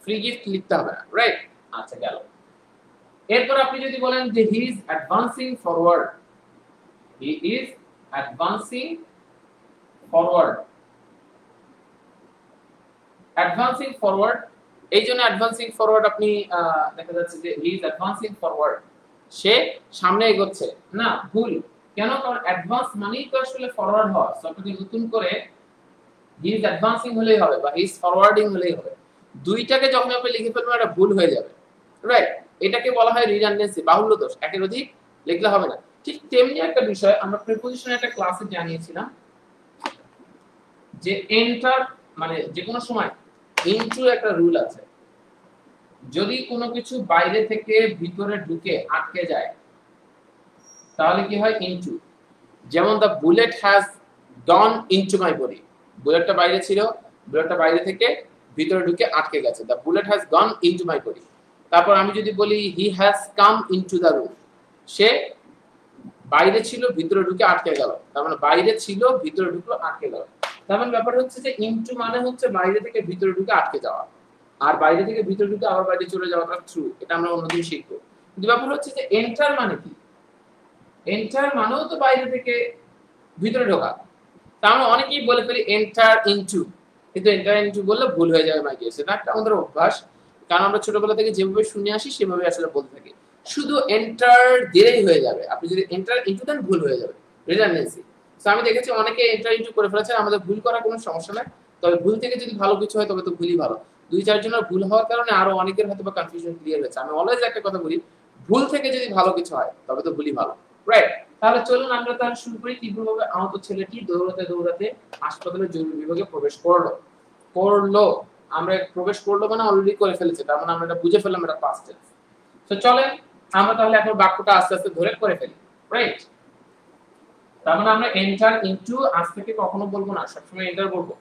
ফ্রি গিফট লিখতে হবে না, রাইট? আচ্ছা গেল। এরপর আপনি যদি বলেন যে he is advancing forward, he is advancing forward, advancing forward, এই জন্য অ্যাডভান্সিং ফরওয়ার্ড আপনি দেখা যাচ্ছে যে হি ইজ অ্যাডভান্সিং ফরওয়ার্ড, সে সামনে এগোচ্ছে না, ভুল। কেন? কারণ অ্যাডভান্স মানেই তো আসলে ফরওয়ার্ড হওয়া, সো আপনি নতুন করে হি ইজ অ্যাডভান্সিং হলেই হবে বা হি ইজ ফরওয়ার্ডিং হলেই হবে। দুইটাকে যখন আপনি লিখে ফেলবেন এটা ভুল হয়ে যাবে, রাইট? এটাকে বলা হয় রিডান্ডেন্সি, বাহুল্য দোষ, একের অধিক লিখলে হবে না। ঠিক তেমনি একটা বিষয় আমরা প্রিপোজিশনের একটা ক্লাসে জানিয়েছিলাম যে এন্টার মানে যে কোনো সময় ইনটু একটা রুল আছে, যদি কোনো কিছু বাইরে থেকে ভিতরে ঢুকে আটকে যায় তাহলে কি হয়? ইনটু। যেমন the bullet has gone into my body, বুলেটটা বাইরে ছিল, বুলেটটা বাইরে থেকে ভিতরে ঢুকে আটকে গেছে, the bullet has gone into my body. তারপর আমি যদি বলি he has come into the room, সে বাইরে ছিল ভিতরে ঢুকে আটকে গেল, তার মানে বাইরে ছিল ভিতরে ঢুকলো আটকে গেল। তার মানে ব্যাপার হচ্ছে যে ইনটু মানে হচ্ছে বাইরে থেকে ভিতরে ঢুকে আটকে যাওয়া, আর বাইরে থেকে ভিতরে ঢুকে আবার বাইরে চলে যাওয়াটা থ্রু, এটা আমরা অন্যদিন শিখবো। কিন্তু ব্যাপার হচ্ছে যে এন্টার মানে কি? এন্টার মানেও তো বাইরে থেকে ভিতরে ঢোকা। তার মানে অনেকেই বলে ফেলি এন্টার ইনটু, কিন্তু এন্টার ইনটু বললে ভুল হয়ে যাবে মাইকে, সেটা একটা আমাদের অভ্যাস, কারণ আমরা ছোটবেলা থেকে যেভাবে শুনে আসি সেভাবে আসলে বলতে থাকি। শুধু এন্টার দিলেই হয়ে যাবে, আপনি যদি এন্টার ইনটু দেন ভুল হয়ে যাবে, রিডান্ডেন্সি। সো আমি দেখেছি অনেকে এন্টার ইনটু করে ফেলেছে, আমাদের ভুল করার কোনো সমস্যা নাই, তবে ভুল থেকে যদি ভালো কিছু হয় তবে তো ভুলই ভালো। দুই চারজনের ভুল হওয়ার কারণে আরো অনেকের হয়তো বা কনফিউশন ক্লিয়ার হয়েছে। আমি অলওয়েজ একটা কথা বলি, ভুল থেকে যদি ভালো কিছু হয় তবে তো ভুলই ভালো, রাইট? তাহলে চলুন আমরা তাহলে শুরু করি। তীব্রভাবে আহত ছেলেটি দৌড়াতে দৌড়াতে হাসপাতালের জরুরি বিভাগে প্রবেশ করলো, করলো, আমরা প্রবেশ করলো মানে অলরেডি করে ফেলেছে, তার মানে আমরা এটা বুঝে ফেললাম এটা পাস্ট টেন্স। তো চলেন আমরা তাহলে এখন বাক্যটা আস্তে আস্তে ধরে করে ফেলি, রাইট? তার মানে আমরা এন্টার ইনটু আজ থেকে কখনো বলবো না, সবসময় এন্টার বলবো,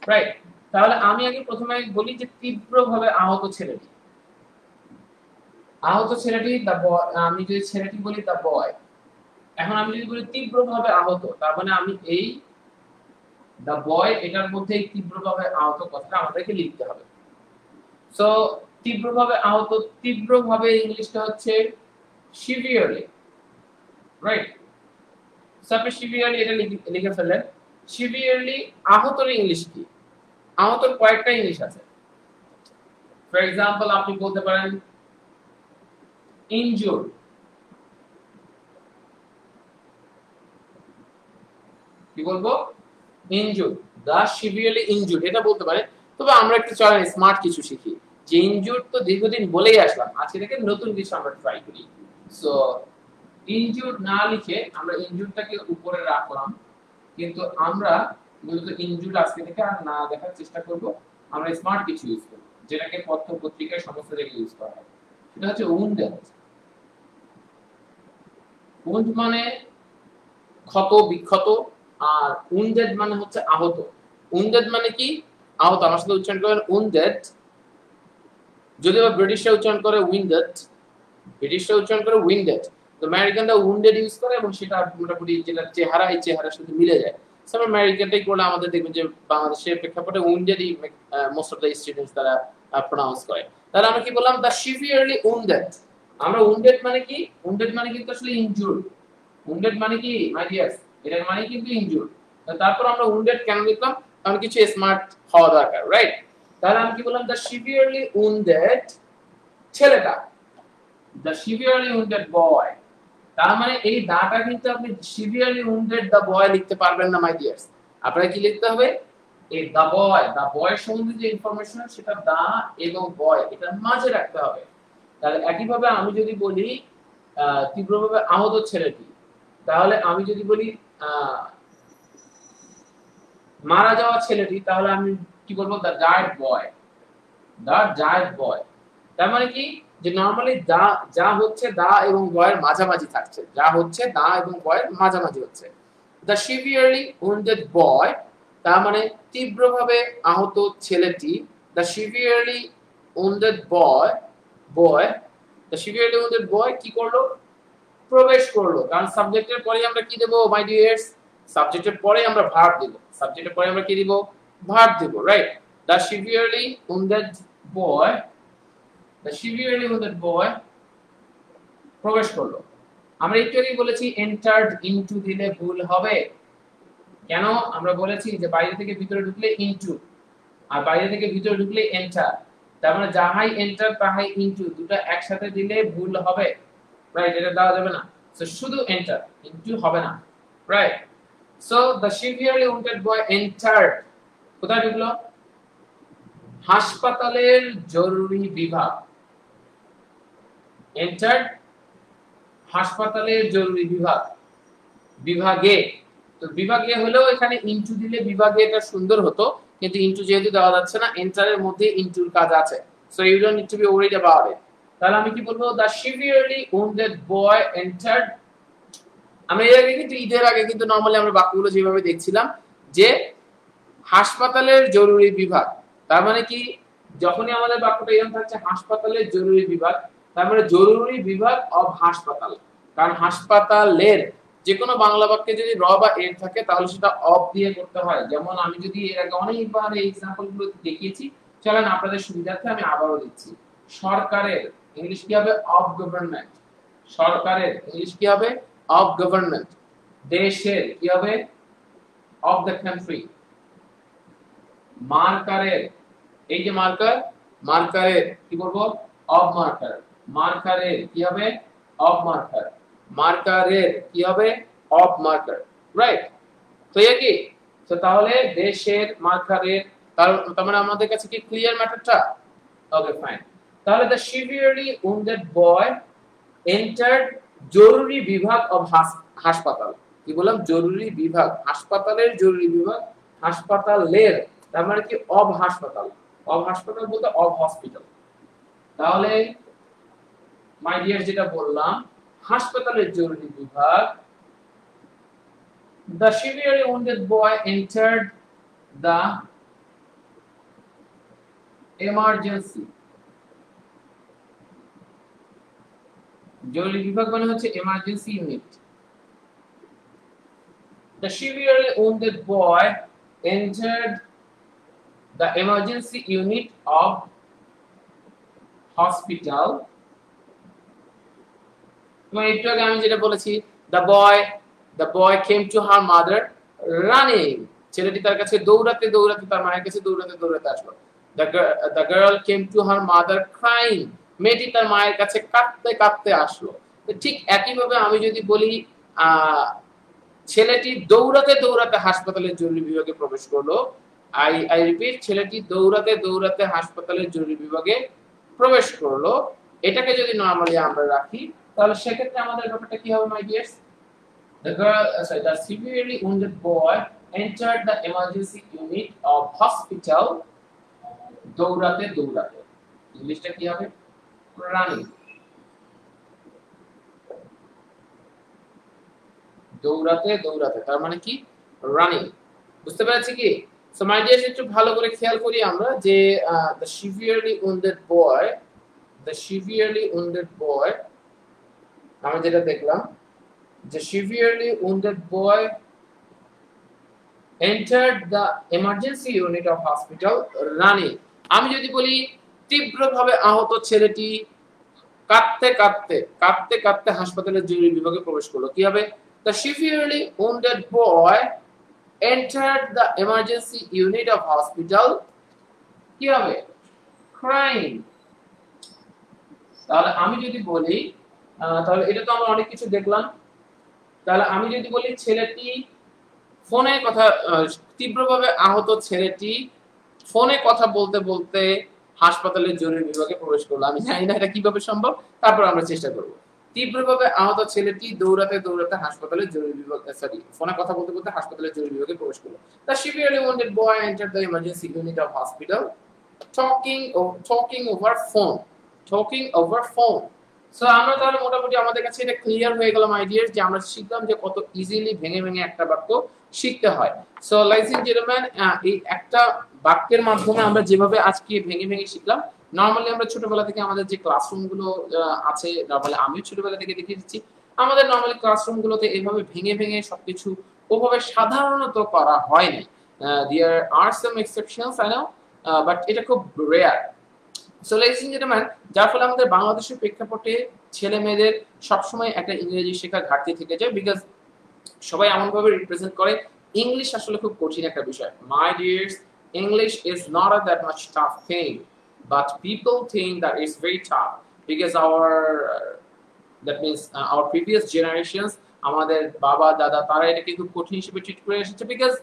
রাইট? তাহলে আমি আগে প্রথমে বলি যে তীব্রভাবে আহত ছেলেটি, আহত ছেলেটি দা বয়, আমি যদি ছেলেটি বলি দা বয়, এখন আমি যদি বলি তীব্রভাবে আহত, তার মানে আমি এই দা বয় এটার মধ্যে এই তীব্রভাবে আহত কথাটা আমাদেরকে লিখতে হবে। সো তীব্রভাবে আহত, তীব্রভাবে ইংলিশটা হচ্ছে সিভিয়ারলি, রাইট? সো আপনি সিভিয়ারলি এটা লিখে ফেললেন। সিভিয়ারলি আহতের ইংলিশ কি? আহতের কয়েকটা ইংলিশ আছে। ফর এক্সাম্পল আপনি বলতে পারেন ইনজুর, কি বলবো? ইনজুর, দা সিভিয়ারলি ইনজুর, এটা বলতে পারে। তবে আমরা একটু চলেন স্মার্ট কিছু শিখি, যে ইনজুর তো দীর্ঘদিন বলেই আসলাম, আজকে থেকে নতুন কিছু আমরা ট্রাই করি। সো ইনজুর না লিখে আমরা ইনজুরটাকে উপরে রাখলাম, কিন্তু আমরা মূলত ইনজুর আজকে থেকে আর না দেখার চেষ্টা করব, আমরা স্মার্ট কিছু ইউজ করব, যেটাকে পত্র পত্রিকায় সমস্ত জায়গায় ইউজ করা হয়। সেটা হচ্ছে উন্ডেড। উন্ড মানে ক্ষত বিক্ষত, আর উন্ডেড মানে হচ্ছে আহত। উন্ডেড মানে কি? আহত। আমার সাথে উচ্চারণ করেন উন্ডেড, যদিও ব্রিটিশরা উচ্চারণ করে উইন্ডেড, ব্রিটিশরা উচ্চারণ করে উইন্ডেড, তো আমেরিকানরা উন্ডেড ইউজ করে এবং সেটা মোটামুটি যেটা চেহারা, এই চেহারার সাথে মিলে যায়। সো আমেরিকানটাই করলে আমাদের দেখবেন যে বাংলাদেশের প্রেক্ষাপটে উইন্ডেডই মোস্ট অফ দ্য স্টুডেন্টস তারা প্রনাউন্স করে। তাহলে আমরা কি বললাম দ্য সিভিয়ারলি উন্ডেড। আমরা উন্ডেড মানে কি, উন্ডেড মানে কিন্তু আসলে ইনজুর্ড। উন্ডেড মানে কি মাই ডিয়ার্স, এটার মানে কিন্তু ইনজুর্ড। তারপর আমরা উন্ডেড কেন লিখলাম, কারণ কিছু স্মার্ট হওয়া দরকার, রাইট? তাহলে আমি কি বললাম দ্য সিভিয়ারলি উন্ডেড ছেলেটা, দ্য সিভিয়ারলি উন্ডেড বয়। তার মানে এই দাটা কিন্তু আপনি সিভিয়ারলি উন্ডেড দ্য বয় লিখতে পারবেন না মাই ডিয়ার্স। আপনাকে কি লিখতে হবে, এই দ্য বয় সম্বন্ধে যে ইনফরমেশন সেটা দা এবং বয় এটার মাঝে রাখতে হবে। তাহলে একইভাবে আমি যদি বলি তীব্রভাবে আহত ছেলেটি, তাহলে আমি যদি বলি মারা যাওয়া ছেলেটি, তাহলে আমি কি বলবো the died boy, the died boy. তার মানে কি যে নরমালি দা যা হচ্ছে দা এবং বয়ের মাঝামাঝি থাকছে, যা হচ্ছে দা এবং বয়ের মাঝামাঝি হচ্ছে। দ্য সিভিয়ারলি উন্ডেড বয়, তার মানে তীব্রভাবে আহত ছেলেটি, the severely wounded boy the severely wounded boy কি করলো, প্রবেশ করলো। কারণ সাবজেক্টের পরে আমরা কি দেব মাই ডিয়ার্স, সাবজেক্টের পরে আমরা ভার্ব দেব, সাবজেক্টের পরে আমরা কি দিব, ভার্ব দেব, right? The severely wounded boy, the severely wounded boy প্রবেশ করলো। আমরা একটু আগেই বলেছি এন্টার্ড ইনটু দিলে ভুল হবে। কেন? আমরা বলেছি যে বাইরে থেকে ভিতরে ঢুকলে ইনটু, আর বাইরে থেকে ভিতরে ঢুকলে এন্টার। তার মানে যাহাই এন্টার তাহাই ইনটু, দুটো একসাথে দিলে ভুল হবে, রাইট? এটা দেওয়া যাবে না। সো শুধু এন্টার, ইনটু হবে না, right? So the severely wounded boy entered, কোথায় ঢুকলো? হাসপাতালের জরুরি বিভাগ। এন্টার্ড হাসপাতালের জরুরি বিভাগ, বিভাগে। তো বিভাগে হলেও এখানে ইনটু দিলে বিভাগে এটা সুন্দর হতো, কিন্তু ইনটু যেহেতু দেওয়া যাচ্ছে না, এন্টারের মধ্যে ইনটুর কাজ আছে, so you don't need to be worried about it. তাহলে আমি কি বলবো, the severely wounded boy entered. আমরা এর আগে কিন্তু ঈদের আগে কিন্তু নরমালি আমরা বাক্যগুলো যেভাবে দেখছিলাম যে হাসপাতালের জরুরি বিভাগ, তার মানে কি যখনই আমাদের বাক্যটা এরকম থাকছে হাসপাতালের জরুরি বিভাগ, তার মানে জরুরি বিভাগ অব হাসপাতাল। কারণ হাসপাতালের যে কোনো বাংলা বাক্যে যদি র বা এর থাকে তাহলে সেটা অব দিয়ে করতে হয়। যেমন আমি যদি এর আগে অনেকবার এই एग्जांपल গুলো দেখিয়েছি, চলেন আপনাদের সুবিধার্থে আমি আবারও দিচ্ছি। সরকারের ইংলিশ কি হবে, অব গভর্নমেন্ট। সরকারের ইংলিশ কি হবে, অব গভর্নমেন্ট। দেশের কি হবে, অব দ্য কান্ট্রি। মার্কারের, এই যে মার্কার, মার্কারের কি বলবো, অব মার্কার। মার্কারের কি হবে, অব মার্কার। মার্কারের কি হবে, অব মার্কার, রাইট? তো এই কি, তো তাহলে দেশের, মার্কারের, তার মানে আমাদের কাছে কি ক্লিয়ার ম্যাটারটা? Okay fine. তাহলে the severely wounded boy entered জরুরি বিভাগ অব হাসপাতাল। কি বললাম, জরুরি বিভাগ, হাসপাতালের জরুরি বিভাগ, হাসপাতালের তার মানে কি অব হাসপাতাল। অব হাসপাতাল বলতে অব হসপিটাল। তাহলে মাই ডিয়ার যেটা বললাম, হাসপাতালের জরুরি বিভাগ, the severely wounded boy entered the emergency। জরুরি বিভাগ মানে হচ্ছে emergency unit। the severely wounded boy entered the emergency unit of hospital। মানে একটু আগে আমি যেটা বলেছি, the boy came to her mother running। ছেলেটি তার কাছে দৌড়াতে দৌড়াতে, তার মায়ের কাছে দৌড়াতে দৌড়াতে আসলো। the girl came to her mother crying। মেয়েটি তার মায়ের কাছে কাঁদতে কাঁদতে আসলো। তো ঠিক একইভাবে আমি যদি বলি ছেলেটি দৌড়াতে দৌড়াতে হাসপাতালের জরুরি বিভাগে প্রবেশ করলো, আই রিপিট, ছেলেটি দৌড়াতে দৌড়াতে হাসপাতালের জরুরি বিভাগে প্রবেশ করলো, এটাকে যদি নরমালি আমরা রাখি তাহলে সেক্ষেত্রে আমাদের ব্যাপারটা কি হবে মাই dears? the severely wounded boy entered the emergency unit of hospital দৌড়াতে দৌড়াতে। ইংলিশটা কি হবে, রানিং। দৌড়াতে দৌড়াতে তার মানে কি, রানিং। বুঝতে পেরেছি কি? সো মাই ডিয়ার্স একটু ভালো করে খেয়াল করি আমরা যে the severely wounded boy, the severely wounded boy আমরা যেটা দেখলাম যে severely wounded boy entered the emergency unit of hospital running. আমি যদি বলি তীব্রভাবে আহত ছেলেটি কাঁদতে কাঁদতে কাঁদতে কাঁদতে হাসপাতালের জরুরি বিভাগে প্রবেশ করলো, কি হবে? The severely wounded boy entered the emergency unit of hospital, কি হবে? Crying. তাহলে আমি যদি বলি, তাহলে এটা তো আমরা অনেক কিছু দেখলাম, তাহলে আমি যদি বলি ছেলেটি ফোনে কথা, তীব্রভাবে আহত ছেলেটি ফোনে কথা বলতে বলতে হাসপাতালের জরুরি বিভাগে প্রবেশ করলো। আমি জানি না এটা কিভাবে সম্ভব, তারপর আমরা চেষ্টা করব। তীব্রভাবে আহত ছেলেটি দৌড়াতে দৌড়াতে হাসপাতালের জরুরি বিভাগ, ফোনে কথা বলতে বলতে হাসপাতালের জরুরি বিভাগে প্রবেশ করলো। The severely wounded boy entered the emergency unit of hospital talking over phone. So আমরা তাহলে মোটামুটি আমাদের কাছে এটা ক্লিয়ার হয়ে গেল মাই ডিয়ার, যে আমরা শিখলাম যে কত ইজিলি ভেঙে ভেঙে একটা বাক্য শিখতে হয়। সো লাইস এন্ড জেন্টলম্যান, এই একটা বাক্যের মাধ্যমে আমরা যেভাবে আজকে ভেঙে ভেঙে শিখলাম, নরমালি আমরা ছোটবেলা থেকে আমাদের যে ক্লাসরুম গুলো আছে, নরমালি আমিও ছোটবেলা থেকে দেখে দিচ্ছি, আমাদের নরমালি ক্লাসরুম গুলোতে এইভাবে ভেঙে ভেঙে সবকিছু ওভাবে সাধারণত করা হয়নি। There are some exceptions I know, but এটা খুব rare. So ladies and gentleman, যার ফলে আমাদের বাংলাদেশের প্রেক্ষাপটে ছেলে মেয়েদের সবসময় একটা ইংরেজি শেখার ঘাটতি থেকে যায়, বিকজ সবাই এমন ভাবে রিপ্রেজেন্ট করে ইংলিশ আসলে খুব কঠিন একটা বিষয়। মাই dears, English is not a that much tough thing, but people think that is very tough, because our that means our previous generations, আমাদের বাবা দাদা, তারা এটাকে খুব কঠিন হিসেবে ট্রিট করে এসেছে, বিকজ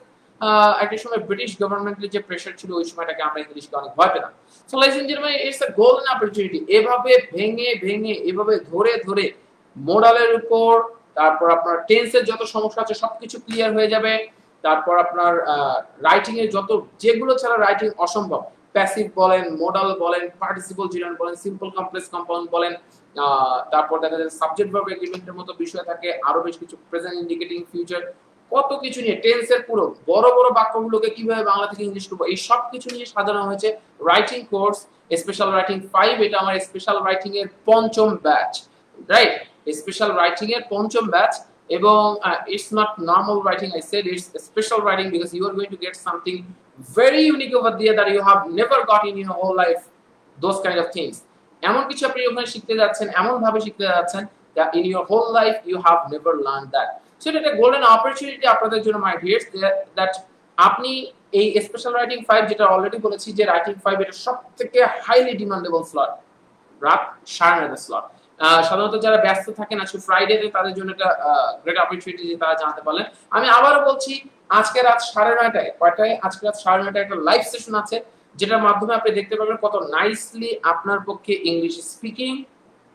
একটা সময় ব্রিটিশ গভর্নমেন্টের যে প্রেসার ছিল ওই সময়টাকে আমরা ইংলিশকে অনেক ভয় পেতাম। So ladies and gentleman, it's a golden opportunity, এভাবে ভেঙে ভেঙে এভাবে ধরে ধরে মোডালের উপর, তারপর আপনার টেন্সের যত সমস্যা আছে সবকিছু ক্লিয়ার হয়ে যাবে। তারপর আপনার রাইটিং এর যত, যেগুলো ছাড়া রাইটিং অসম্ভব, প্যাসিভ বলেন, মোডাল বলেন, পার্টিসিপল জিরান বলেন, সিম্পল কমপ্লেক্স কম্পাউন্ড বলেন, তারপর দেখা যায় সাবজেক্ট ভার্ব এগ্রিমেন্টের মতো বিষয় থাকে, আরো বেশ কিছু প্রেজেন্ট ইন্ডিকেটিং ফিউচার, কত কিছু নিয়ে, টেন্সের পুরো বড় বড় বাক্যগুলোকে কিভাবে বাংলা থেকে ইংলিশ করবো, এই সব কিছু নিয়ে সাজানো হয়েছে রাইটিং কোর্স স্পেশাল রাইটিং 5। এটা আমার স্পেশাল রাইটিং এর পঞ্চম ব্যাচ, রাইট? স্পেশাল রাইটিং এর পঞ্চম ব্যাচ, এবং it's not normal writing, I said it's special writing, because you are going to get something very unique over there that you have never got in your whole life, those kind of things. এমন কিছু আপনি ওখানে শিখতে যাচ্ছেন, এমন ভাবে শিখতে যাচ্ছেন that in your whole life you have never learned that. So এটা একটা গোল্ডেন অপরচুনিটি আপনাদের জন্য মাই ডিয়ার্স, দ্যাট আপনি এই স্পেশাল রাইটিং 5, যেটা অলরেডি বলেছি যে রাইটিং 5 এটা সবথেকে হাইলি ডিমান্ডেবল স্লট, রাত 9:30 স্লট। সাধারণত যারা ব্যস্ত থাকেন আজকে ফ্রাইডেতে, তাদের জন্য একটা গ্রেট অপরচুনিটি যে তারা জানতে পারলেন। আমি আবারও বলছি, আজকে রাত 9:30টায়, কয়টায়? আজকে রাত 9:30টায় একটা লাইভ সেশন আছে, যেটার মাধ্যমে আপনি দেখতে পাবেন কত নাইসলি আপনার পক্ষে ইংলিশ স্পিকিং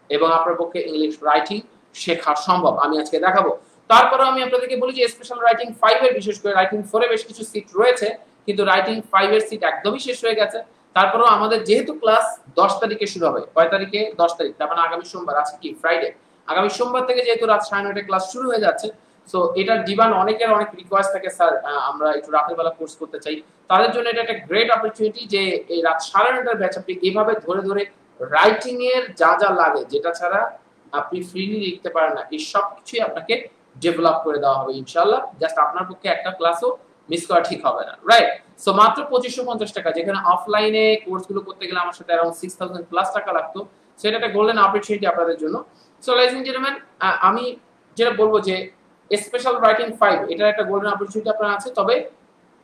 এবং আপনার পক্ষে ইংলিশ রাইটিং শেখা সম্ভব, আমি আজকে দেখাবো। তারপরে আমি আপনাদেরকে বলি যে স্পেশাল রাইটিং 5 এর, বিশেষ করে রাইটিং 4 এ বেশ কিছু সিট রয়েছে, কিন্তু রাইটিং 5 এর সিট একদমই শেষ হয়ে গেছে। তারপরেও আমাদের যেহেতু ক্লাস 10 তারিখে শুরু হবে, কয় তারিখে? 10 তারিখ, তার মানে আগামী সোমবার, আজকে কি ফ্রাইডে, আগামী সোমবার থেকে যেহেতু রাত 9:30টায় ক্লাস শুরু হয়ে যাচ্ছে, সো এটার ডিমান্ড, অনেকের অনেক রিকোয়েস্ট থাকে, স্যার আমরা একটু রাতের বেলা কোর্স করতে চাই, তাদের জন্য এটা একটা গ্রেট অপরচুনিটি যে এই রাত 9:30টার ব্যাচ আপনি এভাবে ধরে ধরে রাইটিং এর যা যা লাগে, যেটা ছাড়া আপনি ফ্রিলি লিখতে পারেন না, এই সব কিছুই আপনাকে ডেভেলপ করে দেওয়া হবে ইনশাআল্লাহ। জাস্ট আপনার পক্ষে একটা ক্লাসও মিস করা ঠিক হবে না, রাইট? সো মাত্র 2550 টাকা, যেখানে অফলাইনে কোর্সগুলো করতে গেলে আমার সাথে अराउंड 6000 প্লাস টাকা লাগতো, সেটা একটা গোল্ডেন অপরচুনিটি আপনাদের জন্য। সো লাইস এন্ড জেন্টলম্যান, আমি যেটা বলবো যে স্পেশাল রাইটিং 5 এটা একটা গোল্ডেন অপরচুনিটি আপনার আছে। তবে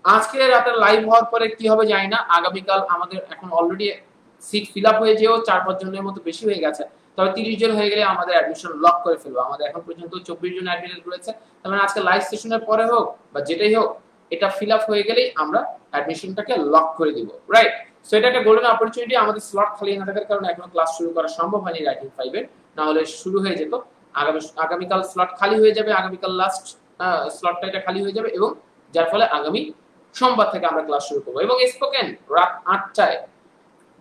আজকে রাতে লাইভ হওয়ার পরে কি হবে জানি না, আগামীকাল আমাদের এখন অলরেডি সিট ফিল আপ হয়ে যেও 4-5 জনের মতো বেশি হয়ে গেছে, তবে 30 জন হয়ে গেলে আমাদের অ্যাডমিশন লক করে ফেলবো। আমাদের এখন পর্যন্ত 24 জন অ্যাডমিটেড রয়েছে, তার মানে আজকে লাইভ সেশনের পরে হোক বা যেটাই হোক, এটা ফিল আপ হয়ে গেলেই আমরা অ্যাডমিশনটাকে লক করে দিব, রাইট? সো এটা একটা গোল্ডেন অপরচুনিটি। আমাদের স্লট খালি না থাকার কারণে এখনো ক্লাস শুরু করা সম্ভব হয়নি রাইটিং 5 এর, না হলে শুরু হয়ে যেত। আগামীকাল স্লট খালি হয়ে যাবে, আগামীকাল লাস্ট স্লটটা এটা খালি হয়ে যাবে, এবং যার ফলে আগামী সোমবার থেকে আমরা ক্লাস শুরু করব। এবং স্পোকেন রাত 8টায়,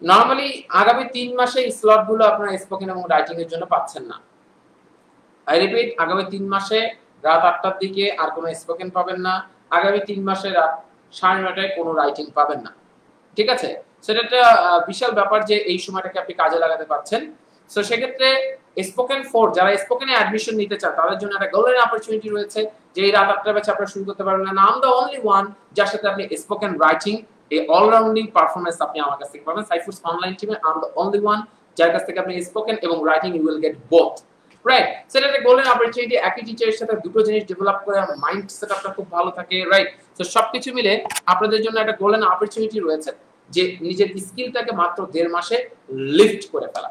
নরমালি আগামী 3 মাসে স্লট গুলো আপনারা স্পোকেন এবং রাইটিং এর জন্য পাচ্ছেন না। আই রিপিট, আগামী 3 মাসে রাত 8টার দিকে আর কোনো স্পোকেন পাবেন না, আগামী 3 মাসে রাত 9:30টায় কোনো রাইটিং পাবেন না, ঠিক আছে? সেটা একটা বিশাল ব্যাপার যে এই সময়টাকে আপনি কাজে লাগাতে পারছেন। সো সেক্ষেত্রে স্পোকেন 4 যারা স্পোকেনে অ্যাডমিশন নিতে চান তাদের জন্য একটা গোল্ডেন অপরচুনিটি রয়েছে যে এই রাত 8টা ব্যাচে আপনারা শুরু করতে পারবেন না I am the only one যার সাথে আপনি স্পোকেন রাইটিং এই অলরাউন্ডিং পারফরম্যান্স আপনি আমার কাছ থেকে পাবেন সাইফুস অনলাইন টিমে I am the only one যার কাছ থেকে আপনি স্পোকেন এবং writing you will get both right সেটা একটা গোল্ডেন অপরচুনিটি একই টিচারের সাথে দুটো জিনিস ডেভেলপ করে মাইন্ড সেটআপটা খুব ভালো থাকে রাইট তো সবকিছু মিলে আপনাদের জন্য একটা গোল্ডেন অপরচুনিটি রয়েছে যে নিজের স্কিলটাকে মাত্র 1.5 মাসে লিফট করে ফেলা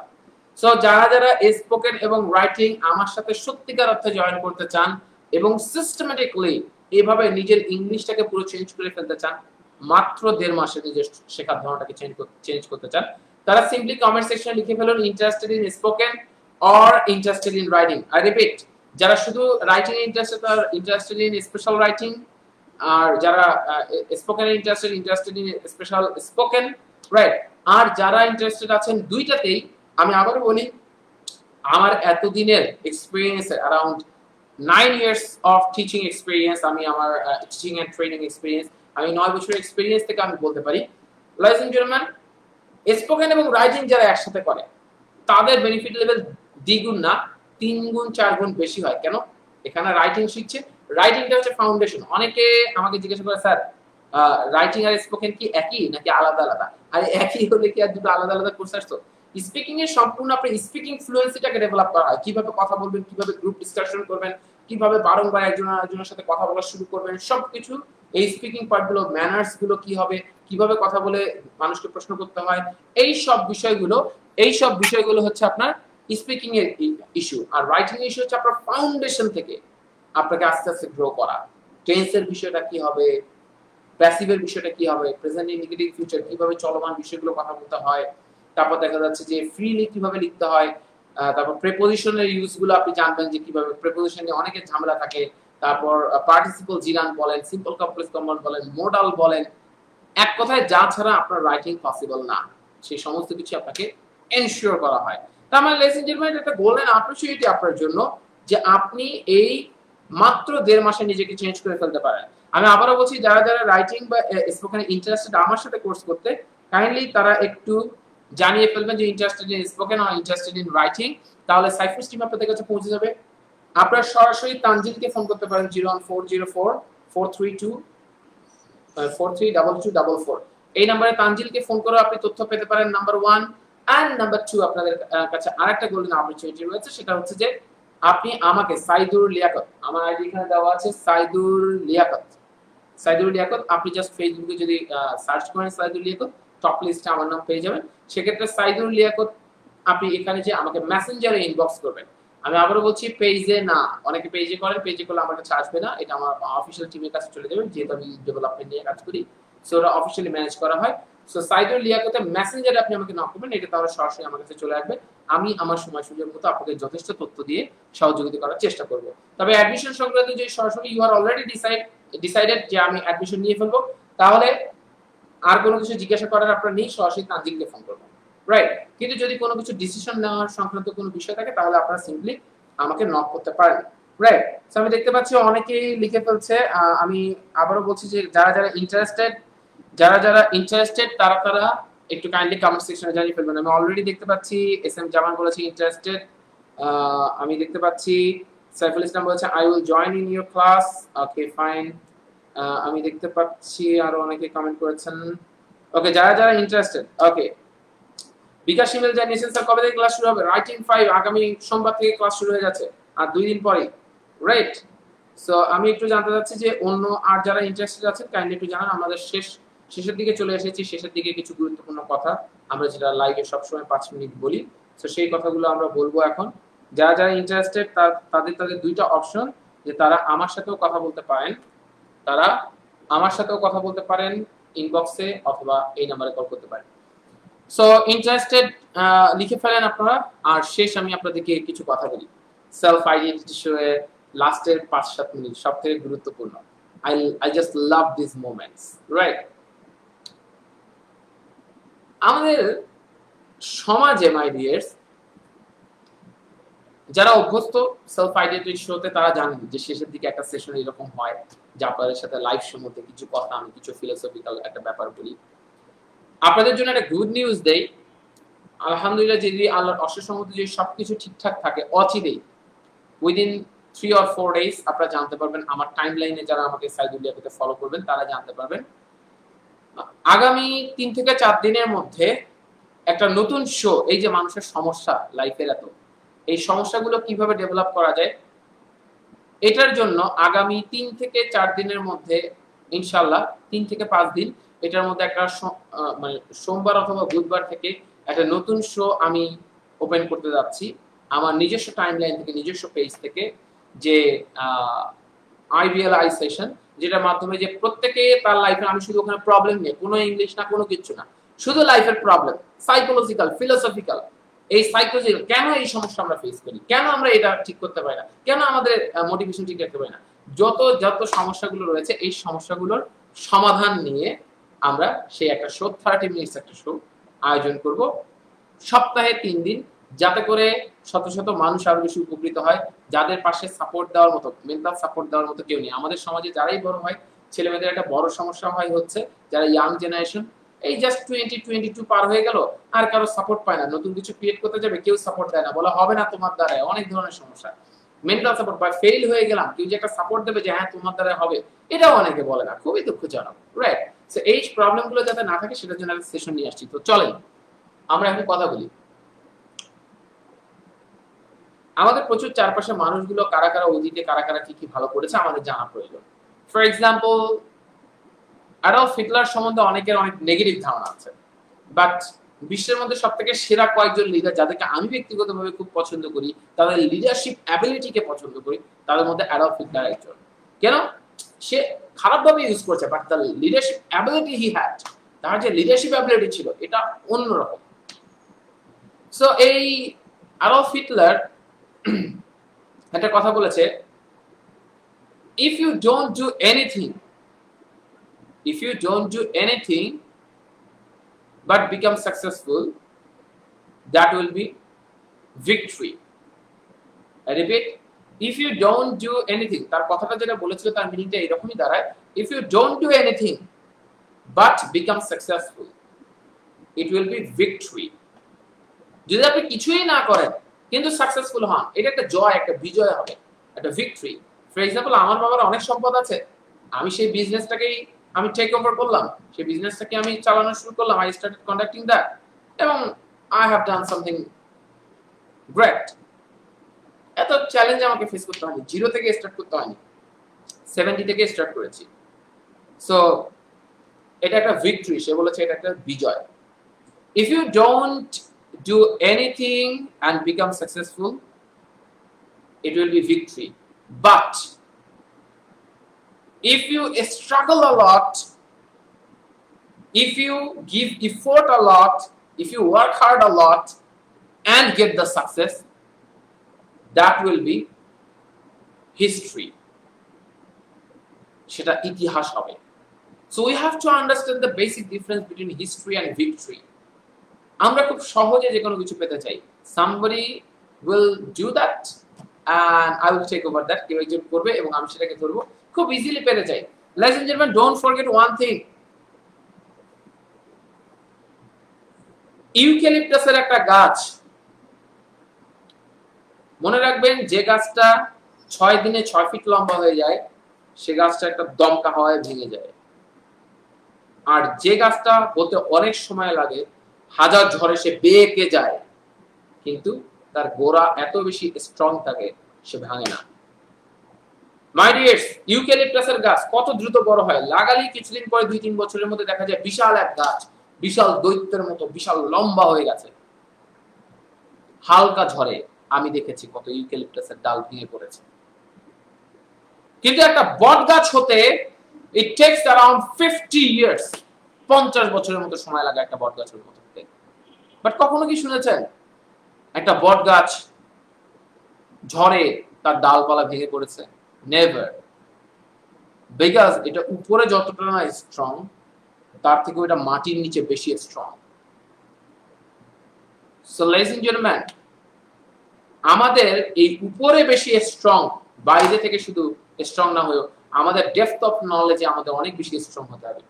সো যারা যারা স্পোকেন এবং রাইটিং আমার সাথে সত্যিকার অর্থে জয়েন করতে চান এবং সিস্টেমেটিকলি এইভাবে নিজের ইংলিশটাকে পুরো চেঞ্জ করে ফেলতে চান মাত্র 1.5 মাসে নিজের শেখার ধরনটাকে চেঞ্জ করতে চান তারা সিম্পলি কমেন্ট সেকশনে লিখে ফেলুন interested in spoken or interested in writing I repeat যারা শুধু রাইটিং ইন্টারেস্টেড আর ইন্টারেস্টেড ইন স্পেশাল রাইটিং আর যারা spoken interested in special spoken right আর যারা ইন্টারেস্টেড আছেন দুইটাতেই আমি আবারও বলি আমার এতদিনের experience around 9 years of teaching experience আমি আমার টিচিং এন্ড ট্রেনিং এক্সপেরিয়েন্স আমি 9 বছরের এক্সপেরিয়েন্স থেকে আমি বলতে পারি লয়েজ এন্ড জেন্টলম্যান স্পোকেন এবং রাইটিং যারা একসাথে করে তাদের বেনিফিট লেভেল দ্বিগুণ না 3 গুণ 4 গুণ বেশি হয় কেন এখানে রাইটিং শিখছে রাইটিংটা হচ্ছে ফাউন্ডেশন অনেকে আমাকে জিজ্ঞাসা করে স্যার রাইটিং আর স্পোকেন কি একই নাকি আলাদা আলাদা আর একই হলে কি আর দুটো আলাদা আলাদা কোর্স আসতো স্পিকিং এর সম্পূর্ণ আপনি স্পিকিং ফ্লুয়েন্সিটাকে ডেভেলপ করা হয় কিভাবে কথা বলবেন কিভাবে গ্রুপ ডিসকাশন করবেন কিভাবে বারংবার একজনের সাথে কথা বলা শুরু করবেন সবকিছু এই স্পিকিং পার্টগুলো ম্যানার্স গুলো কি হবে কিভাবে কথা বলে মানুষকে প্রশ্ন করতে হয় এই সব বিষয়গুলো হচ্ছে আপনার স্পিকিং এর ইস্যু আর রাইটিং ইস্যু হচ্ছে আপনার ফাউন্ডেশন থেকে আপনাকে আস্তে আস্তে গ্রো করা টেন্সের বিষয়টা কি হবে প্যাসিভের বিষয়টা কি হবে প্রেজেন্ট ইন্ডিকেটিভ ফিউচার কিভাবে চলমান বিষয়গুলো কথা বলতে হয় তারপর দেখা যাচ্ছে যে ফ্রিলি কিভাবে লিখতে হয় তারপর প্রিপোজিশনের ইউজগুলো আপনি জানবেন যে কিভাবে প্রিপোজিশনে অনেকের ঝামেলা থাকে তারপর পার্টিসিপল জিরান বলেন সিম্পল কমপ্লেক্স কম্পাউন্ড বলেন মোডাল বলেন এক কথায় যা ছাড়া আপনার রাইটিং পসিবল না সেই সমস্ত কিছু আপনাকে এনশিওর করা হয় তার মানে লেডিস এন্ড জেন্টলম্যান একটা গোল্ডেন অপরচুনিটি আপনার জন্য যে আপনি এই মাত্র 1.5 মাসে নিজেকে চেঞ্জ করে ফেলতে পারেন আমি আবারও বলছি যারা যারা রাইটিং বা স্পোকেনে ইন্টারেস্টেড আমার সাথে কোর্স করতে কাইন্ডলি তারা একটু জানিয়ে ফেলবেন যে interested in spoken R interested in writing তাহলে সাইফাস টিম আপনাদের কাছে পৌঁছে যাবে আপনারা সরাসরি তানজিলকে ফোন করতে পারেন 01404 432 432244 এই নম্বরে তানজিলকে ফোন করে আপনি তথ্য পেতে পারেন নাম্বার 1 এন্ড নাম্বার 2 আপনাদের কাছে আরেকটা গোল্ডেন অপরচুনিটি রয়েছে সেটা হচ্ছে যে আপনি আমাকে সাইদুর লিয়াকত আমার আইডি এখানে দেওয়া আছে সাইদুর লিয়াকত আপনি জাস্ট ফেসবুকে যদি সার্চ করেন সাইদুর লিয়াকত টপ লিস্টে আমার নাম পেয়ে যাবেন সেক্ষেত্রে সাইদুর লিয়াকত আপনি এখানে যে আমাকে মেসেঞ্জারে ইনবক্স করবেন আমি আবারও বলছি পেজে না অনেকে পেজে করেন পেজে করলে আমার কাছে আসবে না এটা আমার অফিশিয়াল টিমের কাছে চলে যাবে যেহেতু আমি ডেভেলপমেন্ট নিয়ে কাজ করি সো ওটা অফিশিয়ালি ম্যানেজ করা হয় সো সাইদুর লিয়াকতে মেসেঞ্জারে আপনি আমাকে নক করবেন এটা তাহলে সরাসরি আমার কাছে চলে আসবে আমি আমার সময় সুযোগ মতো আপনাকে যথেষ্ট তথ্য দিয়ে সহযোগিতা করার চেষ্টা করব তবে অ্যাডমিশন সংক্রান্ত যে সরাসরি ইউ আর অলরেডি ডিসাইডেড যে আমি অ্যাডমিশন নিয়ে ফেলবো তাহলে আর কোনো কিছু জিজ্ঞাসা করার আপনার নেই সরাসরি তানজিলকে ফোন করবেন রাইট কিন্তু যদি কোনো কিছু ডিসিশন নেওয়ার সংক্রান্ত কোনো বিষয় থাকে তাহলে আপনারা সিম্পলি আমাকে নক করতে পারেন রাইট সো আমি দেখতে পাচ্ছি অনেকেই লিখে ফেলছে আমি আবারও বলছি যে যারা ইন্টারেস্টেড তারা একটু কাইন্ডলি কমেন্ট সেকশনে জানিয়ে ফেলবেন আমি অলরেডি দেখতে পাচ্ছি এস এম জামান বলেছে ইন্টারেস্টেড আমি দেখতে পাচ্ছি সাইফুল ইসলাম বলেছে I will join in your class okay fine আমি দেখতে পাচ্ছি আরো অনেকে কমেন্ট করেছেন ওকে যারা ইন্টারেস্টেড ওকে বিকাশ ইমেল জানিয়েছেন স্যার কবে থেকে ক্লাস শুরু হবে রাইটিং 5 আগামী সোমবার থেকে ক্লাস শুরু হয়ে যাচ্ছে আর 2 দিন পরেই রাইট সো আমি একটু জানতে চাচ্ছি যে অন্য আর যারা ইন্টারেস্টেড আছেন কাইন্ডলি একটু জানান আমাদের শেষের দিকে চলে এসেছি শেষের দিকে কিছু গুরুত্বপূর্ণ কথা আমরা যেটা লাইভে সবসময় 5 মিনিট বলি সো সেই কথাগুলো আমরা বলবো এখন যারা ইন্টারেস্টেড তাদের দুইটা অপশন যে তারা আমার সাথেও কথা বলতে পারেন ইনবক্সে অথবা এই নম্বরে কল করতে পারেন সো ইন্টারেস্টেড লিখে ফেলেন আপনারা আর শেষ আমি আপনাদেরকে কিছু কথা বলি সেলফ আইডেন্টিটি শোয়ে লাস্টের 5-7 মিনিট সবথেকে গুরুত্বপূর্ণ I just love these moments right আমাদের সমাজে মাই ডিয়ার্স যারা অভ্যস্ত সেলফ আইডেন্টিটি শোতে তারা জানেন যে শেষের দিকে একটা সেশন এরকম হয় যে আপনাদের সাথে লাইভ সম্বন্ধে কিছু কথা আমি কিছু ফিলোসফিক্যাল একটা ব্যাপার বলি আপনাদের জন্য একটা গুড নিউজ দেই আলহামদুলিল্লাহ, যদি আল্লাহর অশেষ রহমতে যদি সবকিছু ঠিকঠাক থাকে, অচিরেই উইদিন 3 or 4 days আপনারা জানতে পারবেন। আমার টাইমলাইনে যারা আমাকে সাইদুলিয়াতে ফলো করবেন তারা জানতে পারবেন। আগামী 3 থেকে 4 দিনের মধ্যে একটা নতুন শো, এই যে মানুষের সমস্যা লাইফের এত, এই সমস্যাগুলো কিভাবে ডেভেলপ করা যায়, এটার জন্য আগামী 3 থেকে 4 দিনের মধ্যে ইনশাআল্লাহ 3 থেকে 5 দিন, এটার মধ্যে একটা মানে সোমবার অথবা বুধবার থেকে একটা নতুন শো আমি ওপেন করতে যাচ্ছি আমার নিজস্ব টাইমলাইন থেকে, নিজস্ব পেজ থেকে, যে IBLI সেশন, যেটার মাধ্যমে যে প্রত্যেকে তার লাইফে, আমি শুধু ওখানে প্রবলেম নেই, কোনো ইংলিশ না, কোনো কিছু না, শুধু লাইফের প্রবলেম, সাইকোলজিক্যাল, ফিলোসফিক্যাল, এই সাইকোলজিক্যাল, কেন এই সমস্যা আমরা ফেস করি, কেন আমরা এটা ঠিক করতে পারি না, কেন আমাদের মোটিভেশন ঠিক রাখতে পারি না, যত যত সমস্যাগুলো রয়েছে এই সমস্যাগুলোর সমাধান নিয়ে আমরা সেই একটা শো, 30 মিনিটস একটা শো আয়োজন করব সপ্তাহে 3 দিন, যাতে করে শত শত মানুষ আরো বেশি উপকৃত হয়, যাদের পাশে সাপোর্ট দেওয়ার মতো, মেন্টাল সাপোর্ট দেওয়ার মতো কেউ নেই। আমাদের সমাজে যারাই বড় হয়, ছেলে মেয়েদের একটা বড় সমস্যা হয় হচ্ছে যারা ইয়াং জেনারেশন, এই জাস্ট 20-22 পার হয়ে গেল, আর কারো সাপোর্ট পায় না, নতুন কিছু ক্রিয়েট করতে যাবে কেউ সাপোর্ট দেয় না, বলা হবে না তোমার দ্বারা, অনেক ধরনের সমস্যা, মেন্টাল সাপোর্ট বা ফেল হয়ে গেলাম, কেউ যে একটা সাপোর্ট দেবে যে হ্যাঁ তোমার দ্বারা হবে, এটাও অনেকে বলে না, খুবই দুঃখজনক, রাইট? সো এই প্রবলেমগুলো যাতে না থাকে সেটার জন্য একটা সেশন নিয়ে আসছি। তো চলেন আমরা এখন কথা বলি, আমাদের প্রচুর চারপাশে মানুষগুলো কারা কারা অতীতে কারা কারা কি কি ভালো করেছে আমাদের জানা প্রয়োজন। ফর এক্সাম্পল, অ্যাডলফ হিটলার সম্বন্ধে অনেকের অনেক নেগেটিভ ধারণা আছে, বাট বিশ্বের মধ্যে সবথেকে সেরা কয়েকজন লিডার যাদেরকে আমি ব্যক্তিগতভাবে খুব পছন্দ করি, তাদের লিডারশিপ অ্যাবিলিটিকে পছন্দ করি, তাদের মধ্যে অ্যাডলফ হিটলার একজন। কেন? সে খারাপভাবে ইউজ করছে, বাট তার লিডারশিপ অ্যাবিলিটি হি হ্যাড, তার যে লিডারশিপ অ্যাবিলিটি ছিল এটা অন্যরকম। সো এই অ্যাডলফ হিটলার একটা কথা বলেছে, if you don't do anything but become successful, that will be victory. I repeat, if you don't do anything, তার কথাটা যেটা বলেছিল তার মিনিংটা এরকমই দাঁড়ায়, if you don't do anything but become successful, it will be victory. যদি আপনি কিছুই না করেন কিন্তু সাকসেসফুল হন, এটা একটা জয়, একটা বিজয় হবে, একটা ভিক্টরি। ফর এক্সাম্পল, আমার বাবার অনেক সম্পদ আছে, আমি সেই বিজনেসটাকেই আমি টেক ওভার করলাম, সেই বিজনেসটাকে আমি চালানো শুরু করলাম, আই স্টার্টেড কন্ডাক্টিং দ্যাট, এবং I have done something great. এত চ্যালেঞ্জ আমাকে ফেস করতে হয়নি, 0 থেকে স্টার্ট করতে হয়নি, 70 থেকে স্টার্ট করেছি। সো এটা একটা ভিক্টরি, সে বলেছে এটা একটা বিজয়। If you don't do anything and become successful, it will be victory. But if you struggle a lot, if you give effort a lot, if you work hard a lot and get the success, that will be history. সেটা ইতিহাস হবে। So we have to understand the basic difference between history and victory. আমরা খুব সহজে যে কোনো কিছু পেতে চাই, somebody will do that and I will take over that, কেউ একজন করবে এবং আমি সেটাকে ধরবো, খুব ইজিলি পেতে চাই। Ladies and gentlemen, don't forget one thing, ইউক্যালিপটাসের একটা গাছ, মনে রাখবেন যে গাছটা 6 দিনে 6 ফিট লম্বা হয়ে যায়, সে গাছটা একটা দমকা হাওয়ায় ভেঙে যায়, আর যে গাছটা হতে অনেক সময় লাগে, হাজার ঝড়ে সে বেঁকে যায়, কিন্তু তার গোড়া এত বেশি স্ট্রং থাকে সে ভাঙে না। মাই ডিয়ার্স, ইউক্যালিপটাসের গাছ কত দ্রুত বড় হয়, লাগালেই কিছুদিন পরে 2-3 বছরের মধ্যে দেখা যায় বিশাল এক গাছ, বিশাল দৈত্যের মতো বিশাল লম্বা হয়ে গেছে। হালকা ঝড়ে আমি দেখেছি কত ইউক্যালিপটাসের ডাল ভেঙে পড়েছে। কিন্তু একটা বট গাছ হতে it takes around 50 years, 50 বছরের মতো সময় লাগে একটা বট গাছের মতো হতে। বাট কখনো কি শুনেছেন একটা বট গাছ ঝড়ে তার ডালপালা ভেঙে পড়েছে? নেভার। বিকজ এটা উপরে যতটা না স্ট্রং, তার থেকে ওটা মাটির নিচে বেশি strong. So ladies and gentleman, আমাদের এই উপরে বেশি স্ট্রং, বাইরে থেকে শুধু স্ট্রং না হয়েও আমাদের ডেপথ অফ নলেজে আমাদের অনেক বেশি স্ট্রং হতে হবে।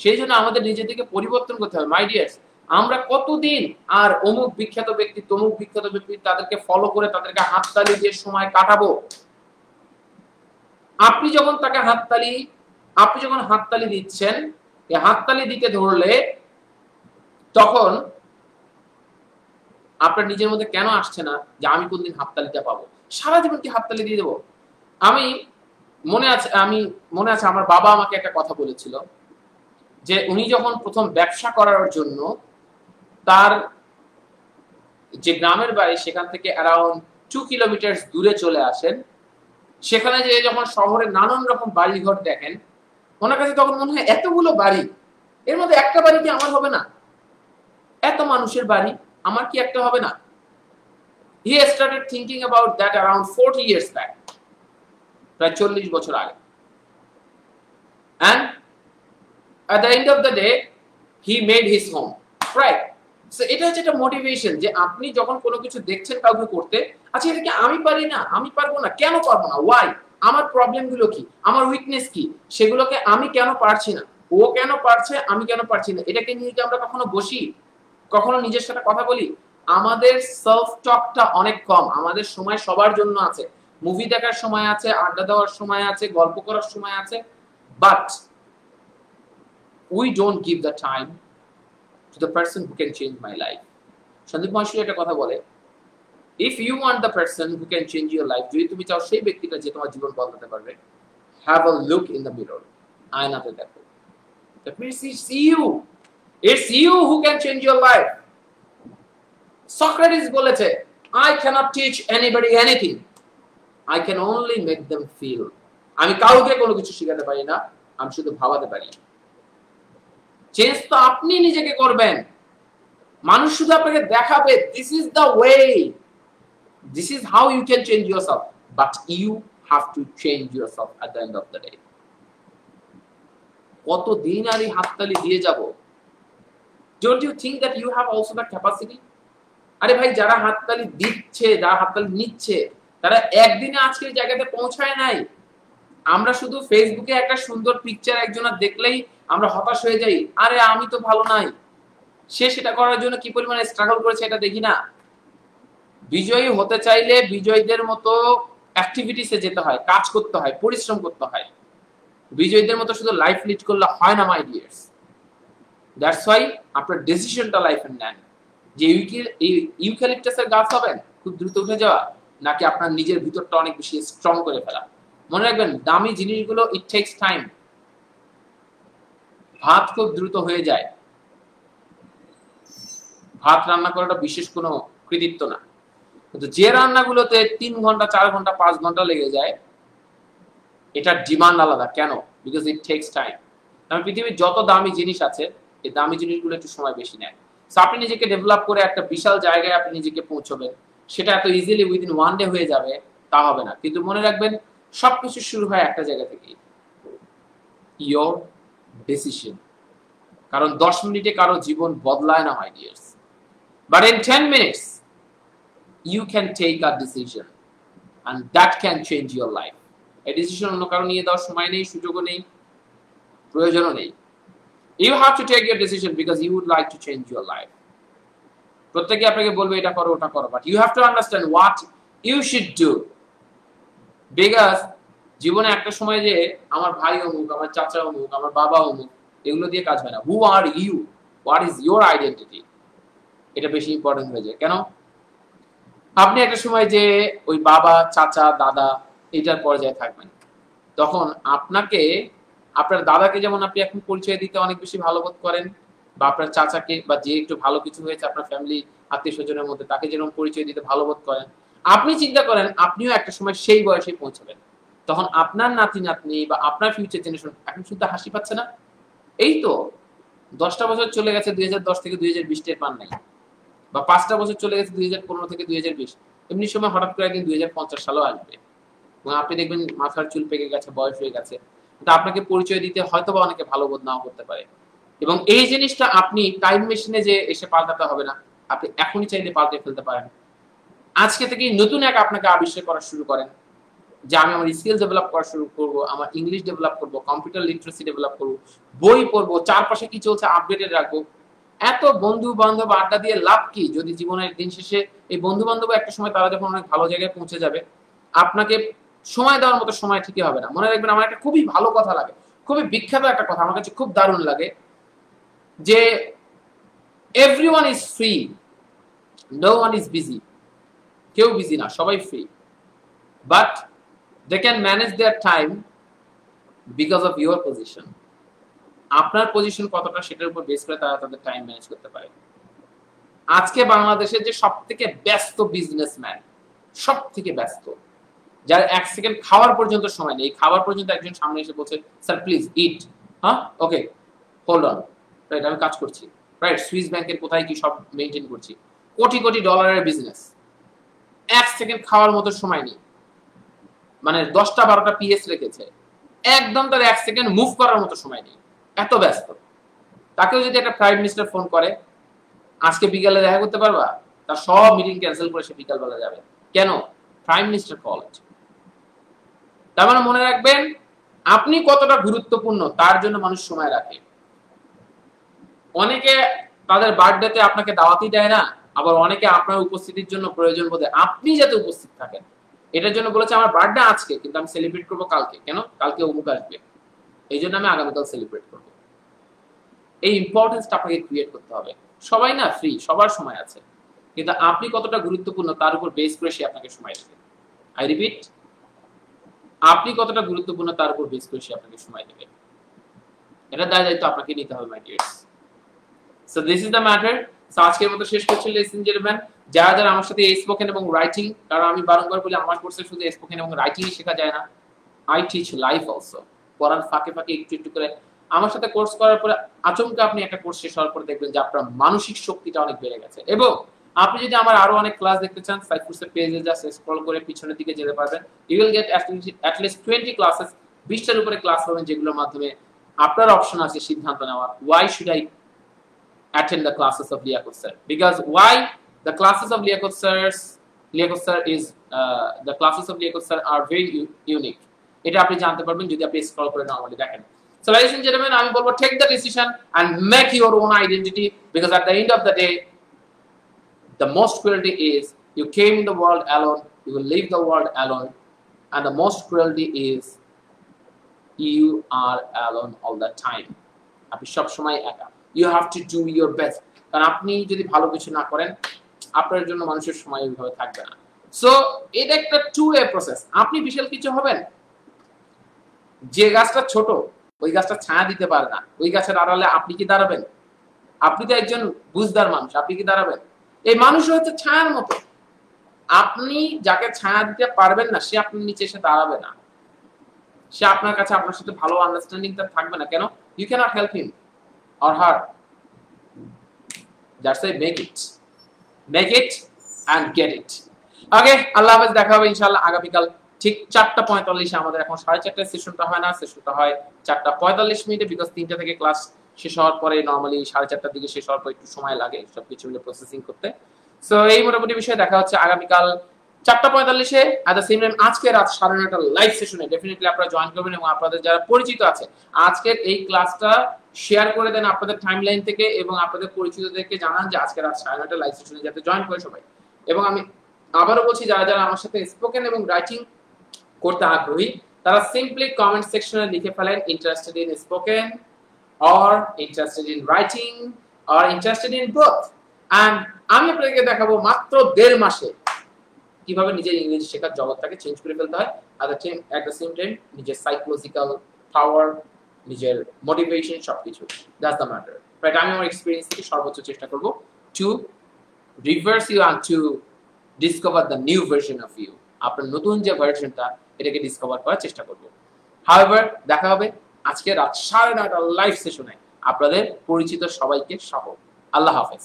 সেই জন্য আমাদের নিজেদেরকে পরিবর্তন করতে হবে। মাই ডিয়ার্স, আমরা কতদিন আর অমুক বিখ্যাত ব্যক্তি তমুক বিখ্যাত ব্যক্তি তাদেরকে ফলো করে তাদেরকে হাততালি দিয়ে সময় কাটাবো। আপনি যখন হাততালি দিচ্ছেন, এই হাততালি দিতে ধরলে তখন আপনার নিজের মধ্যে কেন আসছে না যে আমি কোনদিন হাততালিটা পাবো? সারা জীবন কি হাততালি দিয়ে দেবো? আমি মনে আছে আমার বাবা আমাকে একটা কথা বলেছিল যে উনি যখন প্রথম ব্যবসা করার জন্য তার যে গ্রামের বাড়ি সেখান থেকে অ্যারাউন্ড 2 কিলোমিটার দূরে চলে আসেন, সেখানে যে যখন শহরে নানান রকম বাড়িঘর দেখেন, ওনার কাছে তখন মনে হয় এতগুলো বাড়ি, এর মধ্যে একটা বাড়ি কি আমার হবে না? এত মানুষের বাড়ি, আমার কি একটা হবে না? He started thinking about that around 40 years back, প্রায় 40 বছর আগে। And at the end of the day he made his home, right? So এটা হচ্ছে একটা মোটিভেশন যে আপনি যখন কোনো কিছু দেখছেন কাউকে করতে, আচ্ছা এটা কি আমি পারি না, আমি পারবো না, কেন পারবো না, ওয়াই, আমার প্রবলেমগুলো কি, আমার উইকনেস কি, সেগুলোকে আমি কেন পারছি না, ও কেন পারছে আমি কেন পারছি না, এটাকে নিয়ে কি আমরা কখনো বসি, কখনো নিজের সাথে কথা বলি? আমাদের সেলফ টকটা অনেক কম। আমাদের সময় সবার জন্য আছে, মুভি দেখার সময় আছে, আড্ডা দেওয়ার সময় আছে, গল্প করার সময় আছে, but we don't give the time to the person who can change my life. Sandeep মহাশয় একটা কথা বলে, if you want the person who can change your life, যদি তুমি চাও সেই ব্যক্তিটা যে তোমার জীবন বদলাতে পারবে, have a look in the mirror, আয়নাতে দেখো, that means it's you who can change your life. Socrates বলেছে, I cannot teach anybody anything, I can only make them feel. আমি কাউকে কোনো কিছু শেখাতে পারি না, আমি শুধু ভাবাতে পারি। চেঞ্জ তো আপনি নিজেকে করবেন, মানুষ শুধু আপনাকে দেখাবে this is the way, this is how you can change yourself, but you have to change yourself at the end of the day. কতদিন আর এই হাততালি দিয়ে যাব? Don't you think that you have also the capacity? আরে ভাই, যারা হাততালি দিচ্ছে, যারা হাততালি নিচ্ছে, তারা একদিনে আজকের জায়গাতে পৌঁছায় নাই। আমরা শুধু ফেসবুকে একটা সুন্দর পিকচার একজনের দেখলেই আমরা হতাশ হয়ে যাই, আরে আমি তো ভালো নাই, সে সেটা করার জন্য কি পরিমাণে স্ট্রাগল করেছে এটা দেখি না। বিজয়ী হতে চাইলে বিজয়ীদের মতো অ্যাক্টিভিটিসে যেতে হয়, কাজ করতে হয়, পরিশ্রম করতে হয়। বিজয়ীদের মতো শুধু লাইফ লিড করলে হয় না মাই ডিয়ার্স। দ্যাটস ওয়াই আপনার ডিসিশনটা লাইফে নেন যে ইউক্যালিপটাসের গাছ হবেন খুব দ্রুত উঠে যাওয়া, নাকি আপনার নিজের ভিতরটা অনেক বেশি স্ট্রং করে ফেলা। মনে রাখবেন, দামি জিনিসগুলো ইট টেকস টাইম। ভাত খুব দ্রুত হয়ে যায়, ভাত রান্না করাটা বিশেষ কোনো কৃতিত্ব না, কিন্তু যে রান্নাগুলোতে 3 ঘন্টা 4 ঘন্টা 5 ঘন্টা লেগে যায়, এটার ডিমান্ড আলাদা। কেন? Because it tax time. কারণ পৃথিবীর যত দামি জিনিস আছে, এই দামি জিনিসগুলো একটু সময় বেশি নেয়। সো আপনি নিজেকে ডেভেলপ করে একটা বিশাল জায়গায় আপনি নিজেকে পৌঁছবেন, সেটা এত ইজিলি উইদিন 1 ডে হয়ে যাবে তা হবে না। কিন্তু মনে রাখবেন, সবকিছু শুরু হয় একটা জায়গা থেকেই, ইয়োর ডিসিশন। কারণ 10 মিনিটে কারো জীবন বদলায় না, মাই dears, but in 10 minutes you can take a decision and that can change your life. এই ডিসিশন অন্য কারো নিয়ে দেওয়ার সময় নেই, সুযোগও নেই, প্রয়োজনও নেই। You have to take your decision because you would like to change your life. প্রত্যেকে আপনাকে বলবে এটা করো ওটা করো, but you have to understand what you should do. Because জীবনে একটা সময় যে আমার ভাই অমুক, আমার চাচা অমুক, আমার বাবা অমুক, এগুলো দিয়ে কাজ হয় না। Who are you? What is your identity? এটা বেশি ইম্পর্টেন্ট হয়ে যায়। কেন? আপনি একটা সময় যে ওই বাবা, চাচা, দাদা এটার পর্যায়ে থাকবেন, তখন আপনাকে, আপনার দাদাকে যেমন আপনি এখন পরিচয় দিতে অনেক বেশি ভালো বোধ করেন, বা আপনার চাচাকে, বা যে একটু ভালো কিছু হয়েছে আপনার ফ্যামিলি আত্মীয় স্বজনের মধ্যে, তাকে যেরকম পরিচয় দিতে ভালো বোধ করেন, আপনি চিন্তা করেন আপনিও একটা সময় সেই বয়সে পৌঁছাবেন। তখন আপনার নাতি নাতনি বা আপনার ফিউচার জেনারেশন এখন শুধু হাসি পাচ্ছে না? এই তো 10টা বছর চলে গেছে 2010 থেকে 2020 টের পান নাই, বা 5টা বছর চলে গেছে 2015 থেকে 2020। এমনি সময় হঠাৎ করে একদিন 2050 সালও আসবে এবং আপনি দেখবেন মাথার চুল পেকে গেছে, বয়স হয়ে গেছে, কিন্তু আপনাকে পরিচয় দিতে হয়তো বা অনেকে ভালো বোধ নাও করতে পারে। এবং এই জিনিসটা আপনি টাইম মেশিনে যে এসে পাল্টাতে হবে না, আপনি এখনই চাইলে পাল্টে ফেলতে পারেন। আজকে থেকেই নতুন এক আপনাকে আবিষ্কার করা শুরু করেন যে আমি আমার স্কিল ডেভেলপ করা শুরু করব, আমার ইংলিশ ডেভেলপ করব, কম্পিউটার লিটারেসি ডেভেলপ করব, বই পড়বো, চারপাশে কি চলছে আপডেটেড রাখবো। এত বন্ধু বান্ধব আড্ডা দিয়ে লাভ কি যদি জীবনের দিন শেষে এই বন্ধু বান্ধব একটা সময় তারা যখন অনেক ভালো জায়গায় পৌঁছে যাবে, আপনাকে সময় দেওয়ার মতো সময় ঠিকই হবে না। মনে রাখবেন, আমার একটা খুবই ভালো কথা লাগে, খুবই বিখ্যাত একটা কথা আমার কাছে খুব দারুণ লাগে, যে everyone is free, no one is busy. কেউ বিজি না, সবাই free, but they can manage their time because of your position. আপনার পজিশন কতটা সেটার উপর বেস করে তারা তাদের টাইম ম্যানেজ করতে পারে। আজকে বাংলাদেশের যে সব থেকে ব্যস্ত বিজনেসম্যান, সব থেকে ব্যস্ত, যার এক সেকেন্ড খাওয়ার পর্যন্ত সময় নেই, খাওয়ার পর্যন্ত একজন সামনে এসে বলছে স্যার প্লিজ ইট, হ্যাঁ ওকে হোল্ড অন, রাইট আমি কাজ করছি, রাইট সুইস ব্যাংকের কোথায় কি সব মেনটেন করছি, কোটি কোটি ডলারের বিজনেস, এক সেকেন্ড খাওয়ার মতো সময় নেই, মানে 10টা 12টা পিএস রেখেছে, একদম তার এক সেকেন্ড মুভ করার মতো সময় নেই, এত ব্যস্ত। তাকেও যদি একটা প্রাইম মিনিস্টার ফোন করে আজকে বিকালে দেখা করতে পারবা, তার সব মিটিং ক্যান্সেল করে সে বিকালবেলা যাবে। কেন? Prime minister college. তার মানে মনে রাখবেন, আপনি কতটা গুরুত্বপূর্ণ তার জন্য মানুষ সময় রাখে। অনেকে তাদের বার্থডেতে আপনাকে দাওয়াতই দেয় না, আবার অনেকে আপনার উপস্থিতির জন্য প্রয়োজন বোধে আপনি যাতে উপস্থিত থাকেন এটার জন্য বলেছে আমার বার্থডে আজকে কিন্তু আমি সেলিব্রেট করবো কালকে। কেন? কালকে অমুক আসবে, এই জন্য আমি আগামীকাল সেলিব্রেট করবো। এই ইম্পর্টেন্সটা আপনাকে ক্রিয়েট করতে হবে। সবাই না ফ্রি, সবার সময় আছে, কিন্তু আপনি কতটা গুরুত্বপূর্ণ তার উপর বেস করে সে আপনাকে সময় দেবে। আই রিপিট, আপনি কতটা গুরুত্বপূর্ণ তার উপর বেস করে সে আপনাকে সময় দেবে। এটা দায়িত্ব আপনাকে নিতে হবে মাই dears. So this is the matter. So আজকের মতো শেষ করছি লেডিস এন্ড জেন্টলম্যান। যারা যারা আমার সাথে স্পোকেন এবং রাইটিং, কারণ আমি বারংবার বলি আমার কোর্সে শুধু স্পোকেন এবং রাইটিং শেখা যায় না, আই টিচ লাইফ অলসো। পড়ার ফাঁকে ফাঁকে একটু একটু করে আমার সাথে কোর্স করার পরে আচমকা আপনি একটা কোর্স শেষ হওয়ার পরে দেখবেন যে আপনার মানসিক শক্তিটা অনেক বেড়ে গেছে। এবং আপনি যদি আমার আরো অনেক ক্লাস দেখতে চান, সাইফুসের পেজে জাস্ট স্ক্রল করে পিছনের দিকে যেতে পারবেন। You will get at least 20 classes, 20টার উপরে ক্লাস পাবেন, যেগুলোর মাধ্যমে আপনার অপশন আছে সিদ্ধান্ত নেওয়ার। Why should I attend the classes of Liaquat sir? Because why the classes of Liaquat sir is the classes of Liaquat sir are very unique. এটা আপনি জানতে পারবেন যদি আপনি স্ক্রল করে নরমালি দেখেন। So ladies and gentlemen, আমি বলবো take the decision and make your own identity, because at the end of the day the most cruelty is you came in the world alone, you will leave the world alone, and the most cruelty is you are alone all the time. আপনি সব সময় একা। You have to do your best, কারণ আপনি যদি ভালো কিছু না করেন আপনার জন্য মানুষের সময় ওইভাবে থাকবে না। সো এটা একটা টু ওয়ে প্রসেস। আপনি বিশাল কিছু হবেন, যে গাছটা ছোট ওই গাছটা ছায়া দিতে পারে না, ওই গাছের আড়ালে আপনি কি দাঁড়াবেন? আপনি তো একজন বুঝদার মানুষ, আপনি কি দাঁড়াবেন? এই মানুষ হচ্ছে ছায়ার মতো, আপনি যাকে ছায়া দিতে পারবেন না সে আপনার নিচে এসে দাঁড়াবে না, সে আপনার কাছে আপনার সাথে ভালো আন্ডারস্ট্যান্ডিং তার থাকবে না। কেন? You can't help him or her. That's why make it and get it. Okay, আল্লাহ হাফেজ, দেখা হবে ইনশাআল্লাহ আগামীকাল ঠিক 4:45 আমাদের এখন 4:30 সেশনটা হয় না, সেশনটা হয় 4:45 বিকজ 3টা থেকে ক্লাস শেষ হওয়ার পরে নরমালি 4:30টার দিকে শেষ হওয়ার পর একটু সময় লাগে সবকিছু মিলে প্রসেসিং করতে। সো এই মোটামুটি বিষয়ে দেখা হচ্ছে আগামীকাল 4:45 at the same time। আজকে রাত 9:30 লাইভ সেশনে ডেফিনেটলি আপনারা জয়েন করবেন, এবং আপনাদের যারা পরিচিত আছে আজকের এই ক্লাসটা শেয়ার করে দেন আপনাদের টাইমলাইন থেকে, এবং আপনাদের পরিচিতদেরকে জানান যে আজকে রাত 9:30 লাইভ সেশনে যাতে জয়েন করে সবাই। এবং আমি আবারও বলছি, যারা যারা আমার সাথে স্পোকেন এবং রাইটিং করতে আগ্রহী তারা সিম্পলি কমেন্ট সেকশনে লিখে ফেলেন interested in spoken or interested in writing or interested in both, and আমি আপনাদেরকে দেখাবো মাত্র 1.5 মাসে কিভাবে নিজের ইংরেজি শেখার জগৎটাকে চেঞ্জ করে ফেলতে হয়, at the same time নিজের সাইকোলজিক্যাল পাওয়ার, নিজের মোটিভেশন সবকিছু। That's the matter, right? আমি আমার এক্সপেরিয়েন্স থেকে সর্বোচ্চ চেষ্টা করব to reverse you and to discover the new version of you. আপনার নতুন যে ভার্সনটা এটাকে ডিসকভার করার চেষ্টা করব। হাউএভার দেখা হবে আজকে রাত 9:30 লাইভ সেশনে আপনাদের পরিচিত সবাইকে সহ। আল্লাহ হাফেজ।